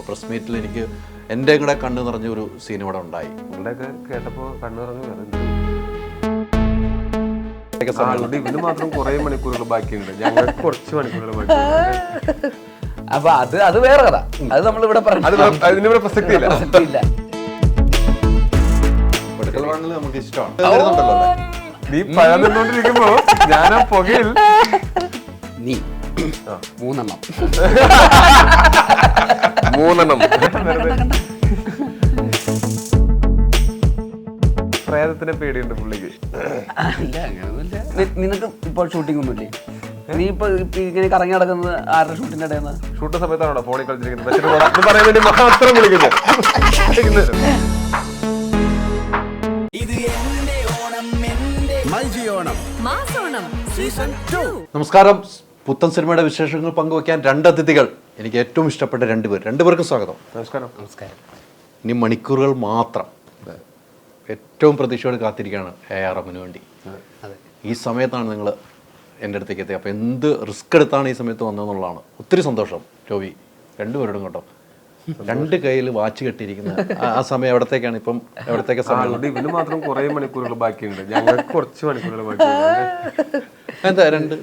Press മീറ്റിൽ എനിക്ക് എൻ്റെ കൂടെ കണ്ണു നിറഞ്ഞ ഒരു സീൻ ഇവിടെ ഉണ്ടായി. നിങ്ങളുടെയൊക്കെ കേട്ടപ്പോൾ കണ്ണു നിറഞ്ഞു. ഇതിന് മാത്രം കുറെ മണിക്കൂറുകൾ ബാക്കിയുണ്ട്, ഞങ്ങൾക്ക് കുറച്ച് മണിക്കൂറുകൾ ബാക്കിയുണ്ട്. അപ്പൊ അത് വേറെ കഥ, അത് നമ്മളിവിടെ അതിനിവിടെ പ്രസക്തി ഇല്ല. നമുക്ക് ഇഷ്ടമാണ്. നീ പഴം നിന്നോണ്ടിരിക്കുമ്പോ ഞാൻ ആ പുകയിൽ നീ മൂന്നെണ്ണം പ്രേതത്തിനെ പേടിയുണ്ട് പുള്ളിക്ക്. നിനക്ക് ഇപ്പോൾ ഷൂട്ടിംഗ് ഒന്നുമില്ലേ? നീ ഇപ്പൊ ഇങ്ങനെ കറങ്ങി നടക്കുന്നത് ആരുടെ ഷൂട്ടിന്റെ ഇടയിൽ? ഷൂട്ട് സമയത്താണോ ഫോണിൽ കളിച്ചിരിക്കുന്നത് പറയാൻ വേണ്ടി മാത്രം വിളിക്കുന്നത്. നമസ്കാരം. പുത്തൻ സിനിമയുടെ വിശേഷങ്ങൾ പങ്കുവയ്ക്കാൻ രണ്ട് അതിഥികൾ, എനിക്ക് ഏറ്റവും ഇഷ്ടപ്പെട്ട രണ്ടുപേർക്കും സ്വാഗതം. നമസ്കാരം. ഇനി മണിക്കൂറുകൾ മാത്രം. ഏറ്റവും പ്രതീക്ഷയോട് കാത്തിരിക്കുകയാണ് AR റഹ്മാന് വേണ്ടി. ഈ സമയത്താണ് നിങ്ങൾ എൻ്റെ അടുത്തേക്ക് എത്തിയത്. അപ്പോൾ എന്ത് റിസ്ക് എടുത്താണ് ഈ സമയത്ത് വന്നതെന്നുള്ളതാണ്. ഒത്തിരി സന്തോഷം ടോവി, രണ്ടുപേരോടും കേട്ടോ. രണ്ട് കയ്യിൽ വാച്ച് കെട്ടിയിരിക്കുന്ന ആ സമയം എവിടത്തേക്കാണ് ഇപ്പം? എവിടത്തേക്ക് സമയം? ഇതിന് മാത്രം കുറെ മണിക്കൂറുകൾ ബാക്കിയുണ്ട്, ഞങ്ങൾക്ക് കുറച്ച് മണിക്കൂറുകൾ ബാക്കിയുണ്ട്. എന്താ രണ്ട്?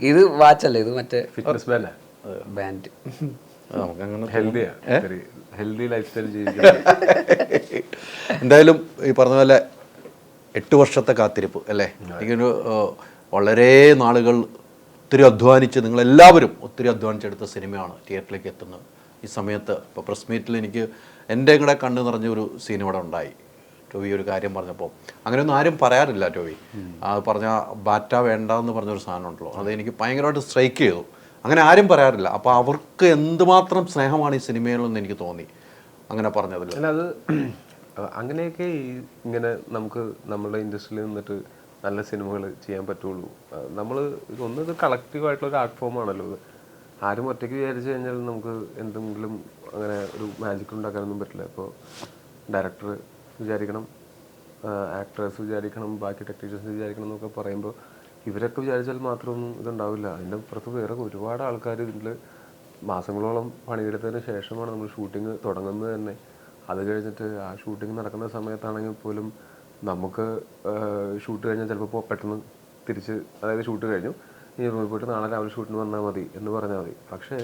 ഇത് വാച്ചല്ലേ, ഇത് മറ്റേ ഫിറ്റ്നസ് ബാൻഡ്. നമുക്കങ്ങനെ ഹെൽത്തി ലൈഫ് സ്റ്റൈൽ ജീവിക്കുന്നത്. എന്തായാലും ഈ പറഞ്ഞ പോലെ 8 വർഷത്തെ കാത്തിരിപ്പ് അല്ലേ? എനിക്കൊരു വളരെ നാളുകൾ ഒത്തിരി അധ്വാനിച്ച്, നിങ്ങളെല്ലാവരും ഒത്തിരി അധ്വാനിച്ചെടുത്ത സിനിമയാണ് തിയേറ്ററിലേക്ക് എത്തുന്നത്. ഈ സമയത്ത് ഇപ്പോൾ പ്രസ് മീറ്റിൽ എനിക്ക് എൻ്റെ കൂടെ കണ്ണു നിറഞ്ഞ ഒരു സീൻ ഇവിടെ ഉണ്ടായി. ടോവി ഒരു കാര്യം പറഞ്ഞപ്പോൾ അങ്ങനെയൊന്നും ആരും പറയാറില്ല. ടോവി അത് പറഞ്ഞ ബാറ്റ വേണ്ട എന്ന് പറഞ്ഞൊരു സാധനം ഉണ്ടല്ലോ, അത് എനിക്ക് ഭയങ്കരമായിട്ട് സ്ട്രൈക്ക് ചെയ്തു. അങ്ങനെ ആരും പറയാറില്ല. അപ്പോൾ അവർക്ക് എന്തുമാത്രം സ്നേഹമാണ് ഈ സിനിമയിലെന്ന് എനിക്ക് തോന്നി അങ്ങനെ പറഞ്ഞതിൽ. അല്ല, അത് അങ്ങനെയൊക്കെ ഇങ്ങനെ നമുക്ക് നമ്മുടെ ഇൻഡസ്ട്രിയിൽ നിന്നിട്ട് നല്ല സിനിമകൾ ചെയ്യാൻ പറ്റുള്ളൂ. നമ്മൾ ഇത് കളക്റ്റീവായിട്ടുള്ള ഒരു ആർട്ട് ഫോമാണല്ലോ ഇത്. ആരും ഒറ്റയ്ക്ക് വിചാരിച്ചു കഴിഞ്ഞാൽ നമുക്ക് എന്തെങ്കിലും അങ്ങനെ ഒരു മാജിക് ഉണ്ടാക്കാനൊന്നും പറ്റില്ല. ഇപ്പോൾ ഡയറക്ടർ വിചാരിക്കണം, ആക്ടേഴ്സ് വിചാരിക്കണം, ബാക്കി ടെക്നീഷ്യൻസ് വിചാരിക്കണം എന്നൊക്കെ പറയുമ്പോൾ ഇവരൊക്കെ വിചാരിച്ചാൽ മാത്രമൊന്നും ഇതുണ്ടാവില്ല. അതിൻ്റെ പുറത്ത് വേറെ ഒരുപാട് ആൾക്കാർ ഇതിൽ മാസങ്ങളോളം പണിയെടുത്തതിന് ശേഷമാണ് നമ്മൾ ഷൂട്ടിങ് തുടങ്ങുന്നത് തന്നെ. അത് കഴിഞ്ഞിട്ട് ആ ഷൂട്ടിങ് നടക്കുന്ന സമയത്താണെങ്കിൽ പോലും നമുക്ക് ഷൂട്ട് കഴിഞ്ഞാൽ ചിലപ്പോൾ പെട്ടെന്ന് തിരിച്ച്, അതായത് ഷൂട്ട് കഴിഞ്ഞു ഈ റൂമിൽ പോയിട്ട് നാളെ രാവിലെ ഷൂട്ടിന് വന്നാൽ മതി എന്ന് പറഞ്ഞാൽ മതി. പക്ഷേ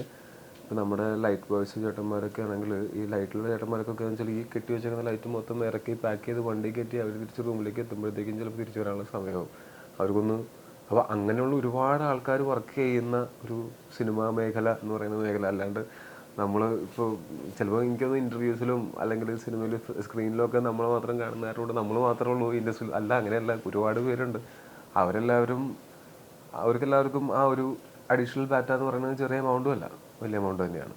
ഇപ്പോൾ നമ്മുടെ ലൈറ്റ് ബോയ്സ് ചേട്ടന്മാരൊക്കെ ആണെങ്കിൽ, ഈ ലൈറ്റിലുള്ള ചേട്ടന്മാരൊക്കെ വെച്ചാൽ ഈ കെട്ടി വെച്ചേക്കുന്ന ലൈറ്റ് മൊത്തം ഇറക്കി പാക്ക് ചെയ്ത് വണ്ടി കയറ്റി അവർ തിരിച്ച് റൂമിലേക്ക് എത്തുമ്പോഴത്തേക്കും ചിലപ്പോൾ തിരിച്ചു വരാനുള്ള സമയമാവും അവർക്കൊന്ന്. അപ്പോൾ അങ്ങനെയുള്ള ഒരുപാട് ആൾക്കാർ വർക്ക് ചെയ്യുന്ന ഒരു സിനിമാ മേഖല എന്ന് പറയുന്ന മേഖല. അല്ലാണ്ട് നമ്മൾ ഇപ്പോൾ ചിലപ്പോൾ എനിക്കൊന്ന് ഇൻ്റർവ്യൂസിലും അല്ലെങ്കിൽ സിനിമയിൽ സ്ക്രീനിലൊക്കെ നമ്മൾ മാത്രം കാണുന്നവരോട് നമ്മൾ മാത്രമേ ഉള്ളൂ ഇൻഡസ്ട്രിയിൽ. അല്ല, അങ്ങനെയല്ല, ഒരുപാട് പേരുണ്ട്. അവർക്കെല്ലാവർക്കും ആ ഒരു അഡീഷണൽ ബാറ്റ എന്ന് പറയുന്നത് ചെറിയ എമൗണ്ടും അല്ല, വലിയ എമൗണ്ട് തന്നെയാണ്.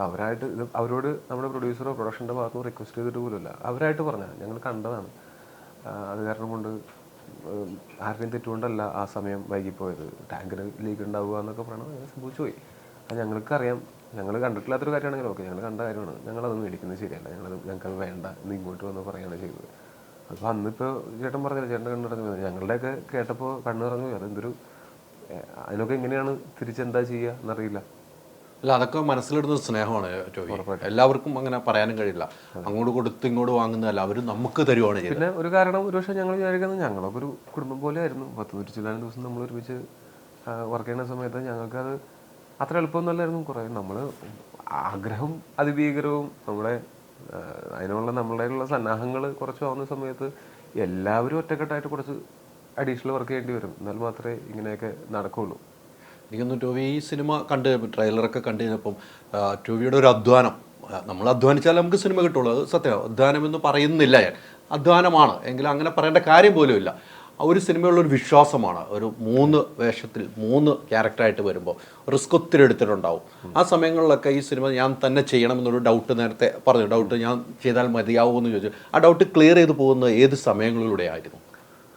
അവരായിട്ട് ഇത് അവരോട് നമ്മുടെ പ്രൊഡ്യൂസറോ പ്രൊഡക്ഷൻ്റെ ഭാഗത്തുനിന്ന് റിക്വസ്റ്റ് ചെയ്തിട്ട് പോലുമില്ല, അവരായിട്ട് പറഞ്ഞാൽ ഞങ്ങൾ കണ്ടതാണ്. അത് കാരണം കൊണ്ട് ആരുടെയും തെറ്റുകൊണ്ടല്ല ആ സമയം വൈകിപ്പോയത്. ടാങ്കിന് ലീക്ക് ഉണ്ടാവുക എന്നൊക്കെ പറയണത് അങ്ങനെ സംഭവിച്ചു പോയി. അത് ഞങ്ങൾക്കറിയാം, ഞങ്ങൾ കണ്ടിട്ടില്ലാത്തൊരു കാര്യമാണെങ്കിൽ ഓക്കെ, ഞങ്ങൾ കണ്ട കാര്യമാണ്, ഞങ്ങളത് മേടിക്കുന്നത് ശരിയല്ല, ഞങ്ങൾക്കത് വേണ്ട എന്ന് ഇങ്ങോട്ട് വന്ന് പറയുകയാണ് ചെയ്തത്. അപ്പോൾ അന്നിപ്പോൾ ചേട്ടൻ പറഞ്ഞില്ല, ചേട്ടൻ കണ്ണു നിറഞ്ഞു. ഞങ്ങളുടെയൊക്കെ കേട്ടപ്പോൾ കണ്ണു നിറഞ്ഞു. അതെന്തൊരു, അതിനൊക്കെ എങ്ങനെയാണ് തിരിച്ചെന്താ ചെയ്യുക എന്നറിയില്ല. അല്ല, അതൊക്കെ മനസ്സിലിടുന്ന സ്നേഹമാണ് ടോവി. എല്ലാവർക്കും അങ്ങനെ പറയാനും കഴിയില്ല. അങ്ങോട്ട് കൊടുത്ത് ഇങ്ങോട്ട് വാങ്ങുന്നതല്ല, അവർ നമുക്ക് തരുവാണ് ചെയ്യുന്നത്. പിന്നെ ഒരു കാരണം, ഒരു പക്ഷേ ഞങ്ങൾ വിചാരിക്കുന്നത് ഞങ്ങളൊക്കെ ഒരു കുടുംബം പോലെ ആയിരുന്നു. 10-100 ദിവസം നമ്മൾ ഒരുമിച്ച് വർക്ക് ചെയ്യുന്ന സമയത്ത് ഞങ്ങൾക്കത് അത്ര എളുപ്പമൊന്നുമല്ലായിരുന്നു. കുറേ നമ്മൾ ആഗ്രഹം അതിഭീകരവും നമ്മുടെ അതിനുള്ള നമ്മളുടെയുള്ള സന്നാഹങ്ങൾ കുറച്ചാവുന്ന സമയത്ത് എല്ലാവരും ഒറ്റക്കെട്ടായിട്ട് കുറച്ച് അഡീഷണൽ വർക്ക് ചെയ്യേണ്ടി വരും. എന്നാൽ മാത്രമേ ഇങ്ങനെയൊക്കെ നടക്കുകയുള്ളൂ. എനിക്കൊന്ന് ടോവി ഈ സിനിമ കണ്ട് ട്രെയിലറൊക്കെ കണ്ടു കഴിഞ്ഞപ്പം ടോവിയുടെ ഒരു അധ്വാനം, നമ്മൾ അധ്വാനിച്ചാൽ നമുക്ക് സിനിമ കിട്ടുള്ളൂ, അത് സത്യമാണ്. അധ്വാനം എന്ന് പറയുന്നില്ല ഞാൻ, അധ്വാനമാണ് എങ്കിലും അങ്ങനെ പറയേണ്ട കാര്യം പോലുമില്ല. ഒരു സിനിമയുള്ളൊരു വിശ്വാസമാണ്. ഒരു 3 വേഷത്തിൽ 3 ക്യാരക്ടറായിട്ട് വരുമ്പോൾ റിസ്ക് ഒത്തിരി എടുത്തിട്ടുണ്ടാവും. ആ സമയങ്ങളിലൊക്കെ ഈ സിനിമ ഞാൻ തന്നെ ചെയ്യണമെന്നൊരു ഡൗട്ട് നേരത്തെ പറഞ്ഞു. ഡൗട്ട് ഞാൻ ചെയ്താൽ മതിയാവുമെന്ന് ചോദിച്ചു. ആ ഡൗട്ട് ക്ലിയർ ചെയ്ത് പോകുന്നത് ഏത് സമയങ്ങളിലൂടെ ആയിരുന്നു?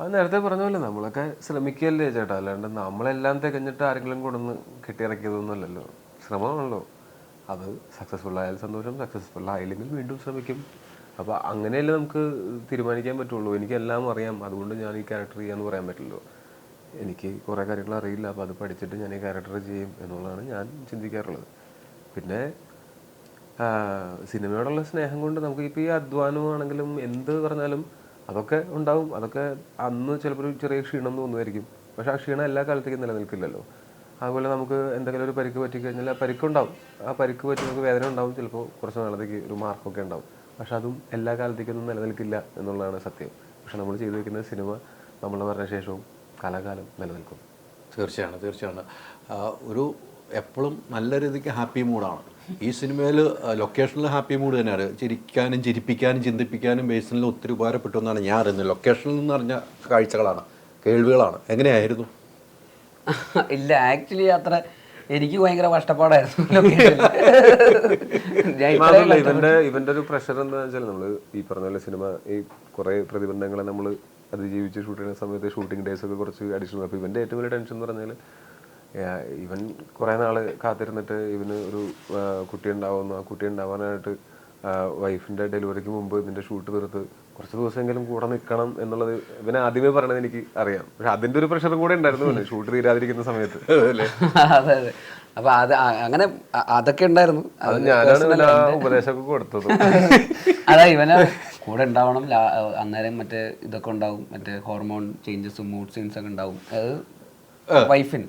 അത് നേരത്തെ പറഞ്ഞ പോലെ നമ്മളൊക്കെ ശ്രമിക്കുകയല്ലേ ചേട്ടാ, അല്ലാണ്ട് നമ്മളെല്ലാം തികഞ്ഞിട്ട് ആരെങ്കിലും കൊണ്ടൊന്ന് കെട്ടിയിറക്കിയതൊന്നുമല്ലല്ലോ. ശ്രമമാണല്ലോ. അത് സക്സസ്ഫുൾ ആയാൽ സന്തോഷം, സക്സസ്ഫുൾ ആയില്ലെങ്കിൽ വീണ്ടും ശ്രമിക്കും. അപ്പോൾ അങ്ങനെയല്ലേ നമുക്ക് തീരുമാനിക്കാൻ പറ്റുള്ളൂ. എനിക്കെല്ലാം അറിയാം, അതുകൊണ്ട് ഞാൻ ഈ ക്യാരക്ടർ ചെയ്യാമെന്ന് പറയാൻ പറ്റില്ലല്ലോ. എനിക്ക് കുറേ കാര്യങ്ങൾ അറിയില്ല, അപ്പോൾ അത് പഠിച്ചിട്ട് ഞാൻ ഈ ക്യാരക്ടർ ചെയ്യും എന്നുള്ളതാണ് ഞാൻ ചിന്തിക്കാറുള്ളത്. പിന്നെ സിനിമയോടുള്ള സ്നേഹം കൊണ്ട് നമുക്ക് ഇപ്പോൾ ഈ അധ്വാനമാണെങ്കിലും എന്ത് പറഞ്ഞാലും അതൊക്കെ ഉണ്ടാവും. അതൊക്കെ അന്ന് ചിലപ്പോൾ ഒരു ചെറിയ ക്ഷീണം തോന്നുമായിരിക്കും. പക്ഷെ ആ ക്ഷീണം എല്ലാ കാലത്തേക്കും നിലനിൽക്കില്ലല്ലോ. അതുപോലെ നമുക്ക് എന്തെങ്കിലും ഒരു പരിക്ക് പറ്റിക്കഴിഞ്ഞാൽ ആ പരിക്കുണ്ടാവും. ആ പരിക്ക് പറ്റി നമുക്ക് വേദന ഉണ്ടാവും, ചിലപ്പോൾ കുറച്ച് നാളത്തേക്ക് ഒരു മാർക്കൊക്കെ ഉണ്ടാവും. പക്ഷെ അതും എല്ലാ കാലത്തേക്കൊന്നും നിലനിൽക്കില്ല എന്നുള്ളതാണ് സത്യം. പക്ഷെ നമ്മൾ ചെയ്തു വെക്കുന്ന സിനിമ നമ്മൾ പറഞ്ഞ ശേഷവും കാലാകാലം നിലനിൽക്കും. തീർച്ചയാണ്. ഒരു എപ്പോഴും നല്ല രീതിക്ക് ഹാപ്പി മൂഡാണ് ഈ സിനിമയിൽ. ലൊക്കേഷനിൽ ഹാപ്പി മൂഡ് തന്നെയാണ്. ചിരിക്കാനും ചിരിപ്പിക്കാനും ചിന്തിപ്പിക്കാനും ബേസിനിൽ ഒത്തിരി ഉപകാരപ്പെട്ടു എന്നാണ് ഞാൻ അറിയുന്നത്. ലൊക്കേഷനിൽ നിന്ന് അറിഞ്ഞ കാഴ്ചകളാണ്, കേൾവികളാണ്. എങ്ങനെയായിരുന്നു? ഇല്ല, ആക്ച്വലി അത്ര എനിക്ക് ഭയങ്കര കഷ്ടപ്പാടായിരുന്നു. ഇവന്റെ ഒരു പ്രഷർ എന്താ വെച്ചാൽ, നമ്മള് ഈ പറഞ്ഞ പോലെ സിനിമ ഈ കുറെ പ്രതിബന്ധങ്ങളെ നമ്മൾ അതിജീവിച്ച് ഷൂട്ട് ചെയ്യുന്ന സമയത്ത് ഷൂട്ടിംഗ് ഡേയ്സ് ഒക്കെ കുറച്ച് അഡീഷണൽ. അപ്പോൾ ഇവന്റെ ഏറ്റവും വലിയ ടെൻഷൻ എന്ന് പറഞ്ഞാൽ, ഇവൻ കുറേ നാൾ കാത്തിരുന്നിട്ട് ഇവന് ഒരു കുട്ടി ഉണ്ടാവുന്നു. ആ കുട്ടി ഉണ്ടാവാനായിട്ട് വൈഫിൻ്റെ ഡെലിവറിക്ക് മുമ്പ് ഇതിൻ്റെ ഷൂട്ട് തീർത്ത് കുറച്ച് ദിവസമെങ്കിലും കൂടെ നിൽക്കണം എന്നുള്ളത് ഇവന് ആദ്യമേ പറയണത് എനിക്ക് അറിയാം. പക്ഷെ അതിൻ്റെ ഒരു പ്രഷറും കൂടെ ഉണ്ടായിരുന്നു ഷൂട്ട് തീരാതിരിക്കുന്ന സമയത്ത്. അതെ. അപ്പൊ അത് അങ്ങനെ അതൊക്കെ ഉണ്ടായിരുന്നു. അത് ഞാനാണ് ഉപദേശമൊക്കെ കൊടുത്തത്. അതാ ഇവന് കൂടെ ഉണ്ടാവണം. അന്നേരം മറ്റേ ഇതൊക്കെ ഉണ്ടാവും, മറ്റേ ഹോർമോൺ ചേഞ്ചസും മൂഡ് സ്വിങ്സ് ഒക്കെ ഉണ്ടാവും വൈഫിന്.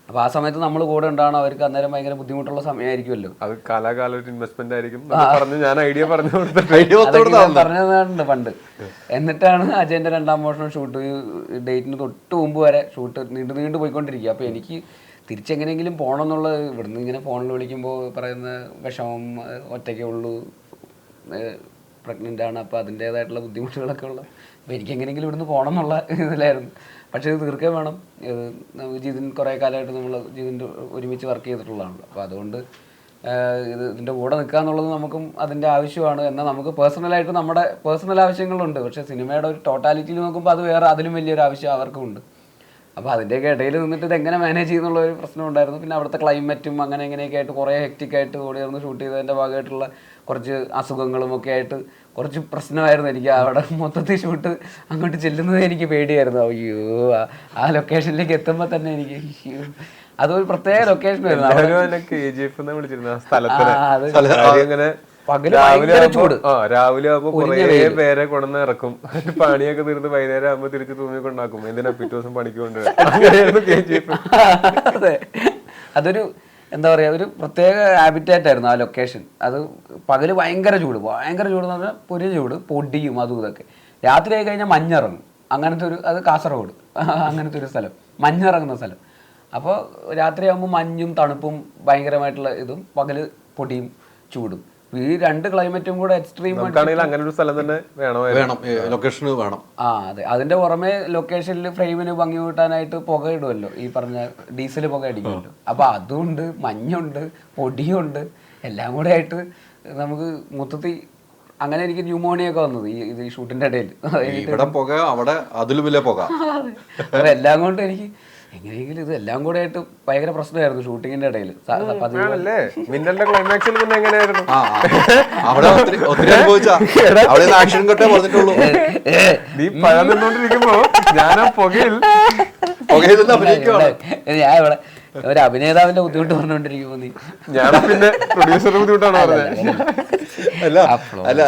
അപ്പൊ ആ സമയത്ത് നമ്മൾ കൂടെ ഉണ്ടാവണം. അവർക്ക് അന്നേരം ഭയങ്കര ബുദ്ധിമുട്ടുള്ള സമയമായിരിക്കുമല്ലോ. അത് കാലാകാല ഇൻവെസ്റ്റ്മെന്റ് ആയിരിക്കും. ഞാൻ ഐഡിയ പറഞ്ഞിട്ടുണ്ട് പണ്ട്. എന്നിട്ടാണ് അജയന്റെ 2ാം മോഷണം ഷൂട്ട് ഡേറ്റിന് തൊട്ട് മുമ്പ് വരെ ഷൂട്ട് നീണ്ടു പോയിക്കൊണ്ടിരിക്കുക. അപ്പൊ എനിക്ക് തിരിച്ചെങ്ങനെയെങ്കിലും പോകണം എന്നുള്ളത്, ഇവിടുന്ന് ഇങ്ങനെ ഫോണിൽ വിളിക്കുമ്പോൾ പറയുന്ന വിഷമം, ഒറ്റയ്ക്കേ ഉള്ളൂ, പ്രഗ്നൻ്റ് ആണ്, അപ്പോൾ അതിൻ്റേതായിട്ടുള്ള ബുദ്ധിമുട്ടുകളൊക്കെ ഉള്ള. അപ്പോൾ എനിക്ക് എങ്ങനെയെങ്കിലും ഇവിടുന്ന് പോകണം എന്നുള്ള ഇതിലായിരുന്നു. പക്ഷേ ഇത് തീർക്കാൻ വേണം. ജിതിൻ കുറേ കാലമായിട്ട് നമ്മൾ ജിതിൻ്റെ ഒരുമിച്ച് വർക്ക് ചെയ്തിട്ടുള്ളതാണല്ലോ. അപ്പോൾ അതുകൊണ്ട് ഇതിൻ്റെ കൂടെ നിൽക്കുക എന്നുള്ളത് നമുക്കും അതിൻ്റെ ആവശ്യമാണ്. എന്നാൽ നമുക്ക് പേഴ്സണലായിട്ട് നമ്മുടെ പേഴ്സണൽ ആവശ്യങ്ങളുണ്ട്. പക്ഷേ സിനിമയുടെ ഒരു ടോട്ടാലിറ്റിയിൽ നോക്കുമ്പോൾ അത് വേറെ അതിലും വലിയൊരു ആവശ്യം അവർക്കും ഉണ്ട്. അപ്പോൾ അതിൻ്റെയൊക്കെ ഇടയിൽ നിന്നിട്ട് ഇത് എങ്ങനെ മാനേജ് ചെയ്യുന്നുള്ള ഒരു പ്രശ്നം ഉണ്ടായിരുന്നു. പിന്നെ അവിടുത്തെ ക്ലൈമറ്റും അങ്ങനെ ഇങ്ങനെയൊക്കെ ആയിട്ട് കുറേ ഹെക്റ്റിക്കായിട്ട് ഓടിയിരുന്ന് ഷൂട്ട് ചെയ്തതിൻ്റെ ഭാഗമായിട്ടുള്ള കുറച്ച് അസുഖങ്ങളും ഒക്കെ ആയിട്ട് കുറച്ച് പ്രശ്നമായിരുന്നു എനിക്ക്. അവിടെ മൊത്തത്തിൽ ഷൂട്ട് അങ്ങോട്ട് ചെല്ലുന്നത് എനിക്ക് പേടിയായിരുന്നു. അയ്യോ, ആ ലൊക്കേഷനിലേക്ക് എത്തുമ്പോൾ തന്നെ എനിക്ക് അതൊരു പ്രത്യേക ലൊക്കേഷനായിരുന്നു. രാവിലെ ആകുമ്പോ കുറേ പേരെ കൊണ്ടുവന്ന് ഇറക്കും. പണിയൊക്കെ തീർന്ന് വൈകുന്നേരം ആകുമ്പോ തിരിച്ച് തൂങ്ങിക്കൊണ്ടാക്കും. എന്തിനാ പിറ്റേ ദിവസം പണിക്ക് കൊണ്ടുവരാം. അതെ, അതൊരു എന്താ പറയാ, ഒരു പ്രത്യേക ഹാബിറ്റാറ്റ് ആയിരുന്നു ആ ലൊക്കേഷൻ. അത് പകല് ഭയങ്കര ചൂട് എന്ന് പറഞ്ഞാൽ പൊരിഞ്ഞ ചൂട്, പൊടിയും അതും ഇതൊക്കെ. രാത്രി ആയി കഴിഞ്ഞാൽ മഞ്ഞിറങ്ങും. അങ്ങനത്തെ ഒരു, അത് കാസർഗോഡ് അങ്ങനത്തെ ഒരു സ്ഥലം, മഞ്ഞിറങ്ങുന്ന സ്ഥലം. അപ്പോൾ രാത്രിയാകുമ്പോൾ മഞ്ഞും തണുപ്പും ഭയങ്കരമായിട്ടുള്ള ഇതും, പകല് പൊടിയും ചൂടും. ഈ 2 ക്ലൈമറ്റും കൂടെ എക്സ്ട്രീം അങ്ങനെ ഒരു സ്ഥലം തന്നെ വേണം, ലൊക്കേഷന് വേണം. അതെ. അതിന്റെ പുറമെ ലൊക്കേഷനിൽ ഫ്രെയിമിന് ഭംഗി കൂട്ടാനായിട്ട് പുക ഇടുമല്ലോ, ഈ പറഞ്ഞ ഡീസൽ പുക അടിക്കുമല്ലോ. അപ്പൊ അതുണ്ട്, മഞ്ഞുണ്ട്, പൊടിയുണ്ട്, എല്ലാം കൂടെ ആയിട്ട് നമുക്ക് മൊത്തത്തിൽ അങ്ങനെ എനിക്ക് ന്യൂമോണിയ ഒക്കെ വന്നത് ഈ ഷൂട്ടിന്റെ ഇടയിൽ. അപ്പൊ എല്ലാം കൊണ്ട് എനിക്ക് എങ്ങനെയെങ്കിലും ഇത് എല്ലാം കൂടെ ആയിട്ട് ഭയങ്കര പ്രശ്നമായിരുന്നു ഷൂട്ടിങ്ങിന്റെ ഇടയിൽ. ഞാൻ ഇവിടെ ഒരു അഭിനേതാവിന്റെ ബുദ്ധിമുട്ട് പറഞ്ഞോണ്ടിരിക്കുമ്പോ നീ പിന്നെ പ്രൊഡ്യൂസറുടെ ബുദ്ധിമുട്ടാണ് അല്ല അല്ല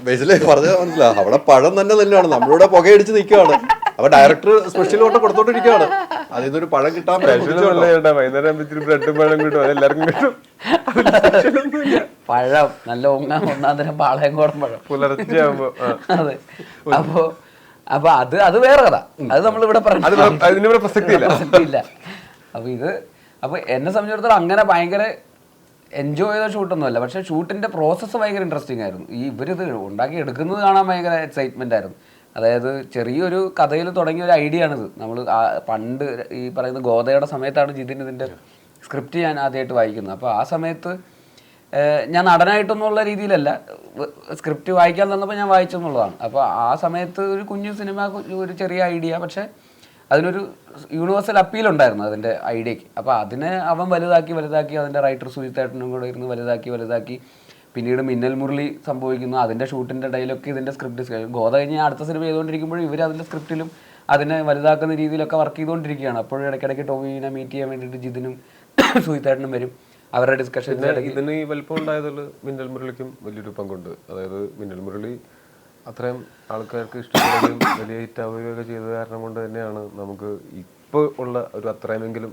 ബേസിലെ പറഞ്ഞത് മനസ്സിലാവും. അവിടെ പഴം തന്നെ തന്നെയാണ്, നമ്മളിവിടെ പുകയടിച്ച് നിൽക്കുകയാണ്. അപ്പൊ ഡയറക്ടർ സ്പെഷ്യൽ ഓട്ടം കൊടുത്തോണ്ടിരിക്കുകയാണ്. അതിന്നൊരു പഴം കിട്ടാൻ വൈകുന്നേരം ബ്രെഡും പഴം കിട്ടും, അതെല്ലാവർക്കും കിട്ടും. പഴം നല്ല ഒന്നാം തരം പാളയംകോടൻ പഴം പുലർച്ചെ ആകുമ്പോ. അതെ. അപ്പൊ അത് വേറെ കഥ. അത് നമ്മളിവിടെ അതിന് പ്രസക്തിയില്ല. അപ്പൊ എന്നെ സംബന്ധിച്ചിടത്തോളം അങ്ങനെ ഭയങ്കര എൻജോയ് ചെയ്ത ഷൂട്ടൊന്നുമല്ല. പക്ഷെ ഷൂട്ടിന്റെ പ്രോസസ്സ് ഭയങ്കര ഇൻട്രസ്റ്റിംഗ് ആയിരുന്നു. ഇവരിത് ഉണ്ടാക്കി എടുക്കുന്നത് കാണാൻ ഭയങ്കര എക്സൈറ്റ്മെന്റ് ആയിരുന്നു. അതായത് ചെറിയൊരു കഥയിൽ തുടങ്ങിയ ഒരു ഐഡിയ ആണിത്. നമ്മൾ പണ്ട് ഈ പറയുന്ന ഗോദയുടെ സമയത്താണ് ജിതിൻ ഇതിൻ്റെ സ്ക്രിപ്റ്റ് ഞാൻ ആദ്യമായിട്ട് വായിക്കുന്നത്. അപ്പോൾ ആ സമയത്ത് ഞാൻ നടനായിട്ടൊന്നുള്ള രീതിയിലല്ല, സ്ക്രിപ്റ്റ് വായിക്കാൻ തന്നപ്പോൾ ഞാൻ വായിച്ചെന്നുള്ളതാണ്. അപ്പോൾ ആ സമയത്ത് ഒരു കുഞ്ഞു സിനിമ, ഒരു ചെറിയ ഐഡിയ, പക്ഷേ അതിനൊരു യൂണിവേഴ്സൽ അപ്പീൽ ഉണ്ടായിരുന്നു അതിൻ്റെ ഐഡിയക്ക്. അപ്പോൾ അതിനെ അവൻ വലുതാക്കി അതിൻ്റെ റൈറ്റർ സുജിത്തേട്ടനും കൂടെ ഇരുന്ന് വലുതാക്കി പിന്നീട് മിന്നൽ മുരളി സംഭവിക്കുന്നു. അതിൻ്റെ ഷൂട്ടിൻ്റെ ഇടയിലൊക്കെ ഇതിൻ്റെ സ്ക്രിപ്റ്റ് ഗോദ കഴിഞ്ഞ് അടുത്ത സിനിമ ചെയ്തുകൊണ്ടിരിക്കുമ്പോഴും ഇവർ അതിൻ്റെ സ്ക്രിപ്റ്റിലും അതിനെ വലുതാക്കുന്ന രീതിയിലൊക്കെ വർക്ക് ചെയ്തുകൊണ്ടിരിക്കുകയാണ്. അപ്പോഴും ഇടയ്ക്കിടയ്ക്ക് ടോവിനെ മീറ്റ് ചെയ്യാൻ വേണ്ടിയിട്ട് ജിതിനും സുജിത്തേട്ടനും വരും. അവരുടെ ഡിസ്കഷൻ. ഇതിന് ഈ വലിപ്പം ഉണ്ടായതിൽ മിന്നൽ മുരളിക്കും വലിയൊരു പങ്കുണ്ട്. അതായത് മിന്നൽ മുരളി അത്രയും ആൾക്കാർക്ക് ഇഷ്ടപ്പെടുകയും വലിയ ഹിറ്റാവുകയൊക്കെ ചെയ്ത കാരണം കൊണ്ട് തന്നെയാണ് നമുക്ക് ഇപ്പോൾ ഉള്ള ഒരു അത്രയുമെങ്കിലും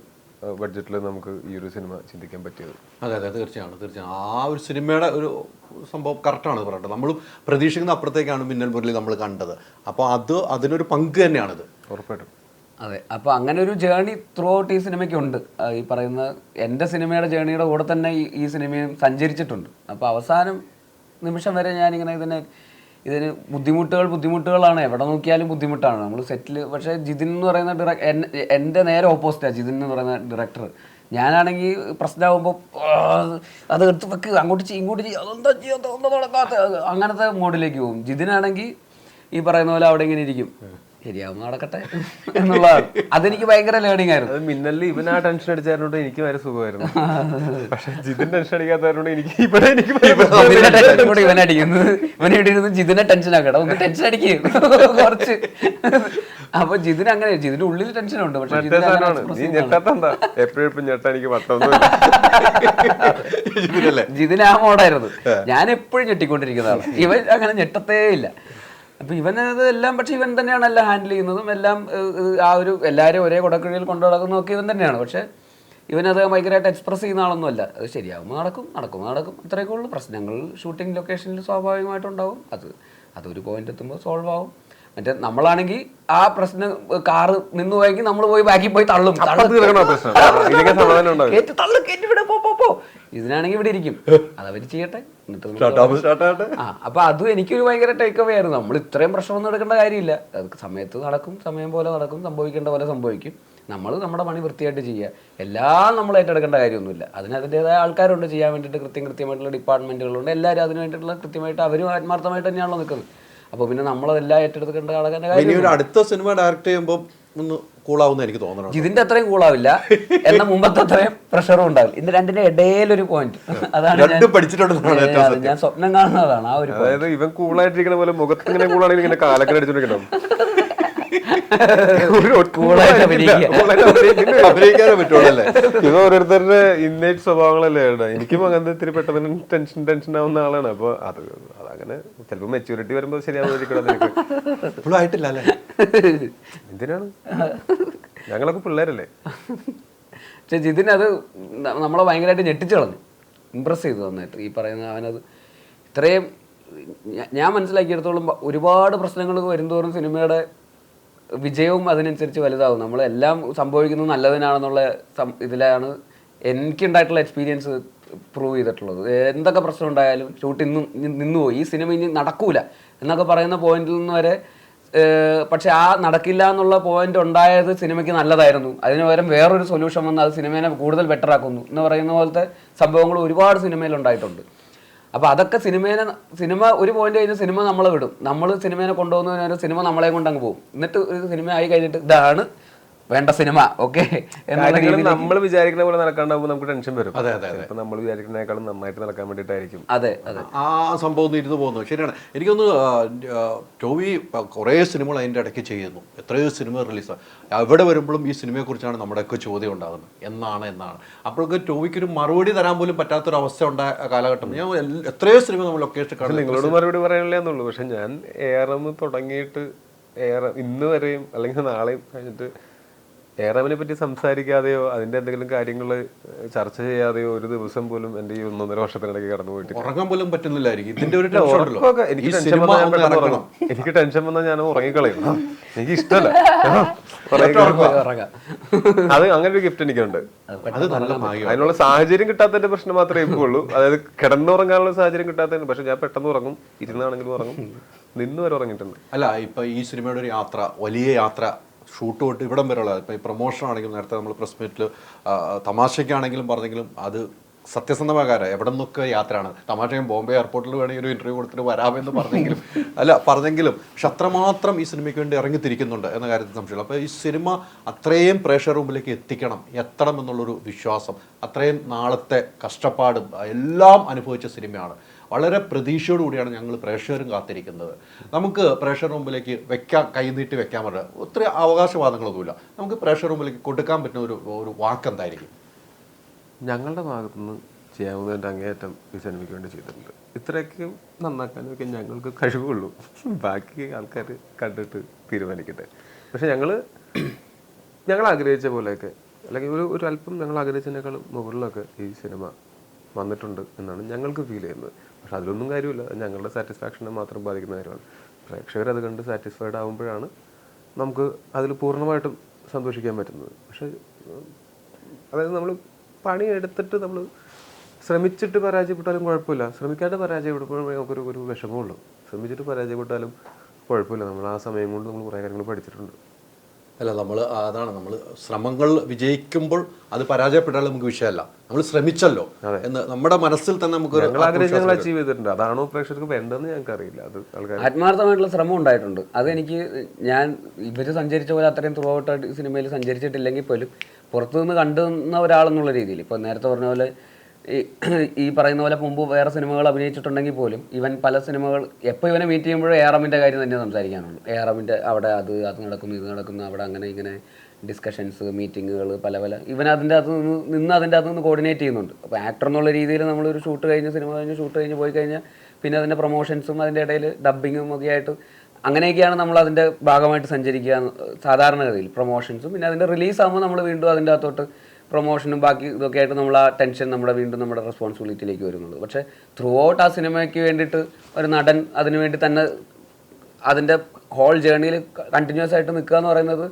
ബഡ്ജറ്റിൽ നമുക്ക് ഈ ഒരു സിനിമ ചിന്തിക്കാൻ പറ്റിയത്. അതെ അതെ, തീർച്ചയാണ്. ആ ഒരു സിനിമയുടെ ഒരു സംഭവം കറക്റ്റാണ് പറയുന്നത്. നമ്മളും പ്രതീക്ഷിക്കുന്ന അപ്പുറത്തേക്കാണ് മിന്നൽ മുരളി നമ്മൾ കണ്ടത്. അപ്പോൾ അതിനൊരു പങ്ക് തന്നെയാണിത്. ഉറപ്പായിട്ടും. അതെ, അപ്പോൾ അങ്ങനെ ഒരു ജേണി ത്രൂ ഔട്ട് ഈ സിനിമയ്ക്കുണ്ട്. ഈ പറയുന്ന എൻ്റെ സിനിമയുടെ ജേണിയുടെ കൂടെ തന്നെ ഈ സിനിമയും സഞ്ചരിച്ചിട്ടുണ്ട്. അപ്പോൾ അവസാനം നിമിഷം വരെ ഞാനിങ്ങനെ ഇതിന് ബുദ്ധിമുട്ടുകളാണ്, എവിടെ നോക്കിയാലും ബുദ്ധിമുട്ടാണ്. നമ്മൾ സെറ്റിൽ പക്ഷേ ജിതിൻ എന്ന് പറയുന്ന എൻ്റെ നേരെ ഓപ്പോസിറ്റാണ് ജിതിൻ എന്ന് പറയുന്ന ഡയറക്ടർ. ഞാനാണെങ്കിൽ പ്രശ്നമാകുമ്പോൾ അത് എടുത്ത് വെക്ക്, അങ്ങോട്ട് ചെയ്യും അതെന്താ ചെയ്യാത്ത നടക്കാത്ത അങ്ങനത്തെ മോഡിലേക്ക് പോകും. ജിതിനാണെങ്കിൽ ഈ പറയുന്ന പോലെ അവിടെ ഇങ്ങനെ ഇരിക്കും, ശരിയാവുമ്പോൾ നടക്കട്ടെ എന്നുള്ളതാണ്. അതെനിക്ക് ഭയങ്കര ലേണിംഗ് ആയിരുന്നു. അത് മിന്നലിൽ ഇവനാ ടെൻഷൻ അടിച്ചായതുകൊണ്ട് എനിക്ക് വളരെ സുഖമായിരുന്നു. പക്ഷെ ജിതിൻ ടെൻഷൻ അടിക്കാത്തതുകൊണ്ട് എനിക്ക് ഇവനടിക്കുന്നത് ഇവനിരുന്ന് ജിതിനെ ടെൻഷൻ ആക്കട്ടെ, ഒന്ന് ടെൻഷൻ അടിക്കും കുറച്ച്. അപ്പൊ ജിതിന് അങ്ങനെ, ജിതിന്റെ ഉള്ളിൽ ടെൻഷനുണ്ട്. പക്ഷെ എപ്പോഴും ഞെട്ടാ എനിക്ക് ജിതിന് ആ മോഡായിരുന്നു. ഞാൻ എപ്പോഴും ഞെട്ടിക്കൊണ്ടിരിക്കുന്നതാണ്. ഇവൻ അങ്ങനെ ഞെട്ടത്തേ ഇല്ല. അപ്പൊ ഇവനത് എല്ലാം, പക്ഷെ ഇവൻ തന്നെയാണ് എല്ലാം ഹാൻഡിൽ ചെയ്യുന്നതും എല്ലാം. ആ ഒരു എല്ലാവരും ഒരേ കുടക്കീഴിൽ കൊണ്ടു നടക്കുന്നതൊക്കെ ഇവൻ തന്നെയാണ്. പക്ഷെ ഇവനത് ഭയങ്കരമായിട്ട് എക്സ്പ്രസ് ചെയ്യുന്ന ആളൊന്നുമല്ല. അത് ശരിയാകുമ്പോൾ നടക്കും അത്രയൊക്കെ ഉള്ളൂ. പ്രശ്നങ്ങൾ ഷൂട്ടിംഗ് ലൊക്കേഷനിൽ സ്വാഭാവികമായിട്ടുണ്ടാവും. അതൊരു പോയിന്റ് എത്തുമ്പോൾ സോൾവ് ആവും. മറ്റേ നമ്മളാണെങ്കിൽ ആ പ്രശ്നം കാറ് നിന്ന് പോയെങ്കിൽ നമ്മൾ പോയി ബാക്കിൽ പോയി തള്ളും, പോ. ഇതിനാണെങ്കിൽ ഇവിടെ ഇരിക്കും, അതവര് ചെയ്യട്ടെ. അപ്പൊ അതും എനിക്കൊരു ഭയങ്കര ടേക്ക് അവേ ആയിരുന്നു. നമ്മൾ ഇത്രയും പ്രശ്നമൊന്നും എടുക്കേണ്ട കാര്യമില്ല. അത് സമയത്ത് നടക്കും, സമയം പോലെ നടക്കും, സംഭവിക്കേണ്ട പോലെ സംഭവിക്കും. നമ്മൾ നമ്മുടെ പണി വൃത്തിയായിട്ട് ചെയ്യുക. എല്ലാം നമ്മൾ ഏറ്റെടുക്കേണ്ട കാര്യമൊന്നുമില്ല. അതിൻ്റെതായ ആൾക്കാരുണ്ട് ചെയ്യാൻ വേണ്ടിയിട്ട്, കൃത്യമായിട്ടുള്ള ഡിപ്പാർട്ട്മെന്റുകളുണ്ട്. എല്ലാവരും അതിന് വേണ്ടിയിട്ടുള്ള കൃത്യമായിട്ട് അവരും ആത്മാർത്ഥമായിട്ട് തന്നെയാണല്ലോ നിൽക്കുന്നത്. അപ്പോൾ പിന്നെ നമ്മളതെല്ലാം ഏറ്റെടുക്കേണ്ട കാര്യം. അടുത്ത സിനിമ ഡയറക്ട് ചെയ്യുമ്പോൾ ഒന്ന് കൂളാവുന്ന എനിക്ക് തോന്നുന്നു. ഇതിന്റെ അത്രയും കൂളാവില്ല, എന്നാൽ മുമ്പത്തെ അത്രയും പ്രഷറും ഉണ്ടാവില്ല. ഇതിന്റെ രണ്ടിന്റെ ഇടയിലൊരു പോയിന്റ്, അതാണ് ഞാൻ സ്വപ്നം കാണുന്നതാണ്. ആ ഒരു, അതായത് ഇവൻ കൂളായിട്ടിരിക്കുന്ന പോലെ മുഖത്ത് ഇങ്ങനെ കൂളാണെങ്കിൽ ഇങ്ങനെ കാലൊക്കെ അടിച്ചോണ്ടിരിക്കണം. അഭിനയിക്കാനേ പറ്റുള്ളൂ. ഇത് ഓരോരുത്തരുടെ ഇന്നേറ്റ് സ്വഭാവങ്ങളല്ലേ. എനിക്കും അങ്ങനത്തെ ഇത്തിരി പെട്ടെന്ന് ടെൻഷൻ ആവുന്ന ആളാണ്. അപ്പൊ അതങ്ങനെ ചിലപ്പോ മെച്യൂരിറ്റി വരുമ്പോ ശരിയാവുന്ന ആയിട്ടില്ല അല്ലേ? എന്തിനാണ്, ഞങ്ങളൊക്കെ പിള്ളേരല്ലേ. പക്ഷെ ജിതിനത് നമ്മളെ ഭയങ്കരമായിട്ട് ഞെട്ടിച്ചു കളഞ്ഞു, ഇമ്പ്രസ് ചെയ്തു നന്നായിട്ട്. ഈ പറയുന്ന അവനത് ഇത്രയും ഞാൻ മനസ്സിലാക്കിയെടുത്തോളം ഒരുപാട് പ്രശ്നങ്ങൾ വരുന്തോറും സിനിമയുടെ വിജയവും അതിനനുസരിച്ച് വലുതാവും. നമ്മളെല്ലാം സംഭവിക്കുന്നത് നല്ലതിനാണെന്നുള്ള ഇതിലാണ് എനിക്കുണ്ടായിട്ടുള്ള എക്സ്പീരിയൻസ് പ്രൂവ് ചെയ്തിട്ടുള്ളത്. എന്തൊക്കെ പ്രശ്നം ഉണ്ടായാലും ഷൂട്ട് നിന്നുപോയി, ഈ സിനിമ ഇനി നടക്കൂല എന്നൊക്കെ പറയുന്ന പോയിന്റിൽ നിന്ന് വരെ, പക്ഷെ ആ നടക്കില്ല എന്നുള്ള പോയിന്റ് ഉണ്ടായത് സിനിമയ്ക്ക് നല്ലതായിരുന്നു. അതിന് പകരം വേറൊരു സൊല്യൂഷൻ വന്ന് അത് സിനിമേനെ കൂടുതൽ ബെറ്റർ ആക്കുന്നു എന്ന് പറയുന്ന പോലത്തെ സംഭവങ്ങൾ ഒരുപാട് സിനിമയിൽ ഉണ്ടായിട്ടുണ്ട്. അപ്പോൾ അതൊക്കെ സിനിമ ഒരു പോയിന്റ് കഴിഞ്ഞ് സിനിമ നമ്മളെ വിടും. നമ്മൾ സിനിമേനെ കൊണ്ടുപോകുന്നതിന് സിനിമ നമ്മളെ കൊണ്ട് അങ്ങ് പോകും. എന്നിട്ട് ഒരു സിനിമ ആയി കഴിഞ്ഞിട്ട് ഇതാണ് വേണ്ട സിനിമ, ഓക്കെ. നമ്മൾ വിചാരിക്കുന്ന പോലെ നടക്കാണ്ടാവുമ്പോൾ നമുക്ക് ടെൻഷൻ വരും. ഇപ്പൊ നമ്മൾ വിചാരിക്കുന്നതിനേക്കാളും നന്നായിട്ട് നടക്കാൻ വേണ്ടിയിട്ടായിരിക്കും. അതെ ആ സംഭവം ഇരുന്ന് പോകുന്നു. ശരിയാണ്. എനിക്കൊന്ന് ടോവി കുറേ സിനിമകൾ അതിൻ്റെ ഇടയ്ക്ക് ചെയ്യുന്നു, എത്രയോ സിനിമ റിലീസാണ്. എവിടെ വരുമ്പോഴും ഈ സിനിമയെക്കുറിച്ചാണ് നമ്മുടെയൊക്കെ ചോദ്യം ഉണ്ടാകുന്നത്, എന്നാണ്. അപ്പോഴൊക്കെ ടോവിക്കൊരു മറുപടി തരാൻ പോലും പറ്റാത്തൊരവസ്ഥ ഉണ്ടായ കാലഘട്ടം. ഞാൻ എത്രയോ സിനിമ നമ്മൾ ലൊക്കേഷൻ കാണും. നിങ്ങളോട് മറുപടി പറയാനില്ല എന്നുള്ളൂ. പക്ഷെ ഞാൻ ARM തുടങ്ങിയിട്ട് ഇന്ന് വരെയും അല്ലെങ്കിൽ നാളെയും കഴിഞ്ഞിട്ട് ARMനെ പറ്റി സംസാരിക്കാതെയോ അതിന്റെ എന്തെങ്കിലും കാര്യങ്ങൾ ചർച്ച ചെയ്യാതെയോ ഒരു ദിവസം പോലും എന്റെ ഈ 1.5 വർഷത്തിനിടയ്ക്ക് കടന്നു പോയിട്ട് ഉറങ്ങാൻ പോലും പറ്റുന്നില്ലായിരിക്കും. ഇതിന്റെ ഒരു എനിക്ക് ടെൻഷൻ വന്നാൽ ഞാൻ ഉറങ്ങിക്കളയും. എനിക്ക് ഇഷ്ടമല്ല അത്. അങ്ങനെ ഒരു ഗിഫ്റ്റ് എനിക്കുണ്ട്. അതിനുള്ള സാഹചര്യം കിട്ടാത്തതിന്റെ പ്രശ്നം മാത്രമേ ഇപ്പോൾ ഉള്ളൂ. അതായത് കിടന്നുറങ്ങാനുള്ള സാഹചര്യം കിട്ടാത്തതിന്. പക്ഷെ ഞാൻ പെട്ടെന്ന് ഉറങ്ങും, ഇരുന്നാണെങ്കിലും ഉറങ്ങും, നിന്ന് വരെ ഉറങ്ങിയിട്ടുണ്ട്. അല്ല, ഇപ്പൊ ഈ സിനിമയുടെ ഒരു യാത്ര, വലിയ യാത്ര, ഷൂട്ട് തൊട്ട് ഇവിടം വരെയുള്ള, ഇപ്പോൾ ഈ പ്രൊമോഷൻ ആണെങ്കിലും നേരത്തെ നമ്മൾ പ്രസ് മീറ്റിൽ തമാശയ്ക്കാണെങ്കിലും പറഞ്ഞെങ്കിലും അത് സത്യസന്ധമായ കാര്യം. എവിടെ നിന്നൊക്കെ യാത്രയാണ്. തമാശയും ബോംബെ എയർപോർട്ടിൽ വേണമെങ്കിൽ ഒരു ഇൻ്റർവ്യൂ കൊടുത്തിട്ട് വരാമെന്ന് പറഞ്ഞെങ്കിലും പക്ഷെ അത്രമാത്രം ഈ സിനിമയ്ക്ക് വേണ്ടി ഇറങ്ങിത്തിരിക്കുന്നുണ്ട് എന്ന കാര്യത്തിൽ സംശയമില്ല. അപ്പോൾ ഈ സിനിമ അത്രയും പ്രേക്ഷകർ മുമ്പിലേക്ക് എത്തണം എന്നുള്ളൊരു വിശ്വാസം, അത്രയും നാളത്തെ കഷ്ടപ്പാടും എല്ലാം അനുഭവിച്ച സിനിമയാണ്. വളരെ പ്രതീക്ഷയോടുകൂടിയാണ് ഞങ്ങൾ പ്രേക്ഷകരും കാത്തിരിക്കുന്നത്. നമുക്ക് പ്രേക്ഷകർ മുമ്പിലേക്ക് കൈനീട്ടി വെക്കാൻ പറ്റുക ഒത്തിരി അവകാശവാദങ്ങളൊന്നുമില്ല. നമുക്ക് പ്രേക്ഷകർ മുമ്പിലേക്ക് കൊടുക്കാൻ പറ്റുന്ന ഒരു വാക്ക് എന്തായിരിക്കും? ഞങ്ങളുടെ ഭാഗത്തുനിന്ന് ചെയ്യാവുന്നതിൻ്റെ അങ്ങേയറ്റം ഈ സിനിമയ്ക്ക് വേണ്ടി ചെയ്തിട്ടുണ്ട്. ഇത്രയൊക്കെയും നന്നാക്കാനൊക്കെ ഞങ്ങൾക്ക് കഴിവുള്ളൂ, ബാക്കി ആൾക്കാർ കണ്ടിട്ട് തീരുമാനിക്കട്ടെ. പക്ഷെ ഞങ്ങൾ ആഗ്രഹിച്ച പോലെയൊക്കെ, അല്ലെങ്കിൽ ഒരു അല്പം ഞങ്ങൾ ആഗ്രഹിച്ചതിനേക്കാളും മുകളിലൊക്കെ ഈ സിനിമ വന്നിട്ടുണ്ട് എന്നാണ് ഞങ്ങൾക്ക് ഫീൽ ചെയ്യുന്നത്. പക്ഷെ അതിലൊന്നും കാര്യമില്ല, ഞങ്ങളുടെ സാറ്റിസ്ഫാക്ഷനെ മാത്രം ബാധിക്കുന്ന കാര്യമാണ്. പ്രേക്ഷകർ അത് കണ്ട് സാറ്റിസ്ഫൈഡ് ആകുമ്പോഴാണ് നമുക്ക് അതിൽ പൂർണ്ണമായിട്ടും സന്തോഷിക്കാൻ പറ്റുന്നത്. പക്ഷെ അതായത് നമ്മൾ പണിയെടുത്തിട്ട് നമ്മൾ ശ്രമിച്ചിട്ട് പരാജയപ്പെട്ടാലും കുഴപ്പമില്ല, ശ്രമിക്കാതെ പരാജയപ്പെടുമ്പോഴേ നമുക്കൊരു വിഷമമുള്ളൂ. ശ്രമിച്ചിട്ട് പരാജയപ്പെട്ടാലും കുഴപ്പമില്ല, നമ്മൾ ആ സമയം കൊണ്ട് നമ്മൾ കുറേ കാര്യങ്ങൾ പഠിച്ചിട്ടുണ്ട്. അല്ല, നമ്മൾ ശ്രമങ്ങൾ വിജയിക്കുമ്പോൾ അത് പരാജയപ്പെട്ടാൽ നമുക്ക് വിഷയമല്ല, നമ്മൾ ശ്രമിച്ചല്ലോ എന്ന് നമ്മുടെ മനസ്സിൽ തന്നെ നമുക്ക് ആഗ്രഹങ്ങൾ അച്ചീവ് ചെയ്തിട്ടുണ്ട്. അതാണോ പ്രേക്ഷകർക്ക് വേണ്ടതെന്ന് ഞങ്ങൾക്ക് അറിയില്ല. അത് ആൾക്കാർ ആത്മാർത്ഥമായിട്ടുള്ള ശ്രമം ഉണ്ടായിട്ടുണ്ട്. അതെനിക്ക് ഇവര് സഞ്ചരിച്ച പോലെ അത്രയും ത്രൂ ഔട്ട് സിനിമയിൽ സഞ്ചരിച്ചിട്ടില്ലെങ്കിൽ പോലും പുറത്തുനിന്ന് കണ്ടുന്ന ഒരാളെന്നുള്ള രീതിയിൽ, ഇപ്പോൾ നേരത്തെ പറഞ്ഞ പോലെ ഈ പറയുന്ന പോലെ മുമ്പ് വേറെ സിനിമകൾ അഭിനയിച്ചിട്ടുണ്ടെങ്കിൽ പോലും ഇവൻ പല സിനിമകൾ എപ്പോൾ ഇവനെ മീറ്റ് ചെയ്യുമ്പോഴും എയറമിൻ്റെ കാര്യം തന്നെ സംസാരിക്കാനുള്ളൂ. എയറമിൻ്റെ അവിടെ അത് നടക്കുന്നു, ഇത് നടക്കുന്നു, അവിടെ അങ്ങനെ ഇങ്ങനെ ഡിസ്കഷൻസ്, മീറ്റിങ്ങുകൾ പല ഇവൻ അതിൻ്റെ അതിൻ്റെ അകത്ത് നിന്ന് കോർഡിനേറ്റ് ചെയ്യുന്നുണ്ട്. അപ്പോൾ ആക്ടർ എന്നുള്ള രീതിയിൽ നമ്മളൊരു ഷൂട്ട് കഴിഞ്ഞ് സിനിമ കഴിഞ്ഞ് ഷൂട്ട് കഴിഞ്ഞ് പോയി കഴിഞ്ഞാൽ പിന്നെ അതിൻ്റെ പ്രൊമോഷൻസും അതിൻ്റെ ഇടയിൽ ഡബ്ബിങ്ങും ഒക്കെ ആയിട്ട് അങ്ങനെയൊക്കെയാണ് നമ്മൾ അതിൻ്റെ ഭാഗമായിട്ട് സഞ്ചരിക്കുക സാധാരണഗതിയിൽ. പ്രൊമോഷൻസും പിന്നെ അതിൻ്റെ റിലീസാകുമ്പോൾ നമ്മൾ വീണ്ടും അതിൻ്റെ അകത്തോട്ട് പ്രൊമോഷനും ബാക്കി ഇതൊക്കെ ആയിട്ട് നമ്മൾ ആ ടെൻഷൻ വീണ്ടും നമ്മുടെ റെസ്പോൺസിബിലിറ്റിയിലേക്ക് വരുന്നുള്ളൂ. പക്ഷേ ത്രൂ ഔട്ട് ആ സിനിമയ്ക്ക് വേണ്ടിയിട്ട് ഒരു നടൻ അതിനു വേണ്ടി തന്നെ അതിൻ്റെ ഹോൾ ജേർണിയിൽ കണ്ടിന്യൂസ് ആയിട്ട് നിൽക്കുക എന്ന് പറയുന്നത്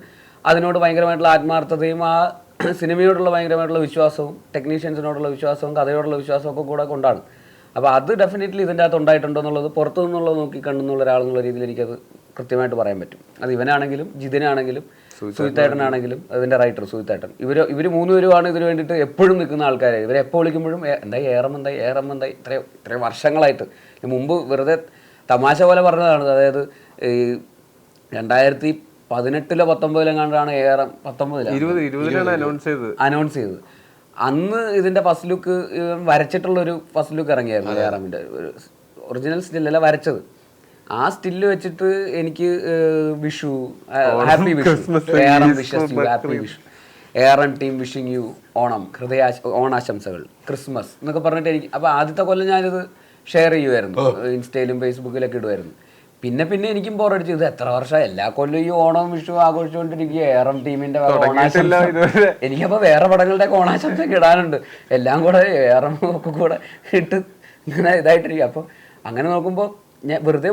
അതിനോട് ഭയങ്കരമായിട്ടുള്ള ആത്മാർത്ഥതയും ആ സിനിമയോടുള്ള ഭയങ്കരമായിട്ടുള്ള വിശ്വാസവും ടെക്നീഷ്യൻസിനോടുള്ള വിശ്വാസവും കഥയോടുള്ള വിശ്വാസവും ഒക്കെ കൂടെ കൊണ്ടാണ്. അപ്പോൾ അത് ഡെഫിനറ്റ്ലി ഇതിൻ്റെ അകത്ത് ഉണ്ടായിട്ടുണ്ടോ എന്നുള്ളത് പുറത്തു നിന്നുള്ളത് നോക്കി കണ്ടെന്നുള്ള ഒരാളെന്നുള്ള രീതിയിൽ എനിക്കത് കൃത്യമായിട്ട് പറയാൻ പറ്റും. അത് ഇവനാണെങ്കിലും ജിതിനാണെങ്കിലും സുഹിത്തേട്ടനാണെങ്കിലും അതിൻ്റെ റൈറ്റർ സുഹിത്തേട്ടൻ, ഇവർ മൂന്നുപേരുമാണ് ഇതിന് വേണ്ടിയിട്ട് എപ്പോഴും നിൽക്കുന്ന ആൾക്കാരെ. ഇവരെ എപ്പോൾ വിളിക്കുമ്പോഴും ഏറം ഇത്രയും വർഷങ്ങളായിട്ട്. മുമ്പ് വെറുതെ തമാശ പോലെ പറഞ്ഞതാണ്. അതായത് ഈ 2018-ലോ 19-ലോ ഏറം 19 അനൗൺസ് ചെയ്തത്. അന്ന് ഇതിൻ്റെ ഫസ്റ്റ് ലുക്ക് വരച്ചിട്ടുള്ളൊരു ഫസ്റ്റ് ലുക്ക് ഇറങ്ങിയായിരുന്നു ഏറമിൻ്റെ. ഒറിജിനൽ സ്റ്റില്ലല്ല വരച്ചത്. ആ സ്റ്റില്ല് വെച്ചിട്ട് എനിക്ക് Vishu, happy Vishu, Eram wishes you, happy Vishu, Eram team wishing you Onam, ഓണാശംസകൾ, ക്രിസ്മസ് എന്നൊക്കെ പറഞ്ഞിട്ട് എനിക്ക്. അപ്പോൾ ആദ്യത്തെ കൊല്ലം ഞാനിത് ഷെയർ ചെയ്യുമായിരുന്നു, ഇൻസ്റ്റയിലും ഫേസ്ബുക്കിലൊക്കെ ഇടുമായിരുന്നു. പിന്നെ എനിക്കും ബോറടിച്ചു, ഇത് എത്ര വർഷം എല്ലാ കൊല്ലം ഈ ഓണവും വിഷു ആഘോഷിച്ചുകൊണ്ടിരിക്കുക, ഏറം ടീമിന്റെ ഓണാശംസ. എനിക്കപ്പോൾ വേറെ പടങ്ങളുടെയൊക്കെ ഓണാശംസയൊക്കെ ഇടാനുണ്ട്, എല്ലാം കൂടെ ഏറം ഒക്കെ കൂടെ ഇട്ട് ഇങ്ങനെ ഇതായിട്ടിരിക്കുക. അപ്പോൾ അങ്ങനെ നോക്കുമ്പോൾ ഞാൻ വെറുതെ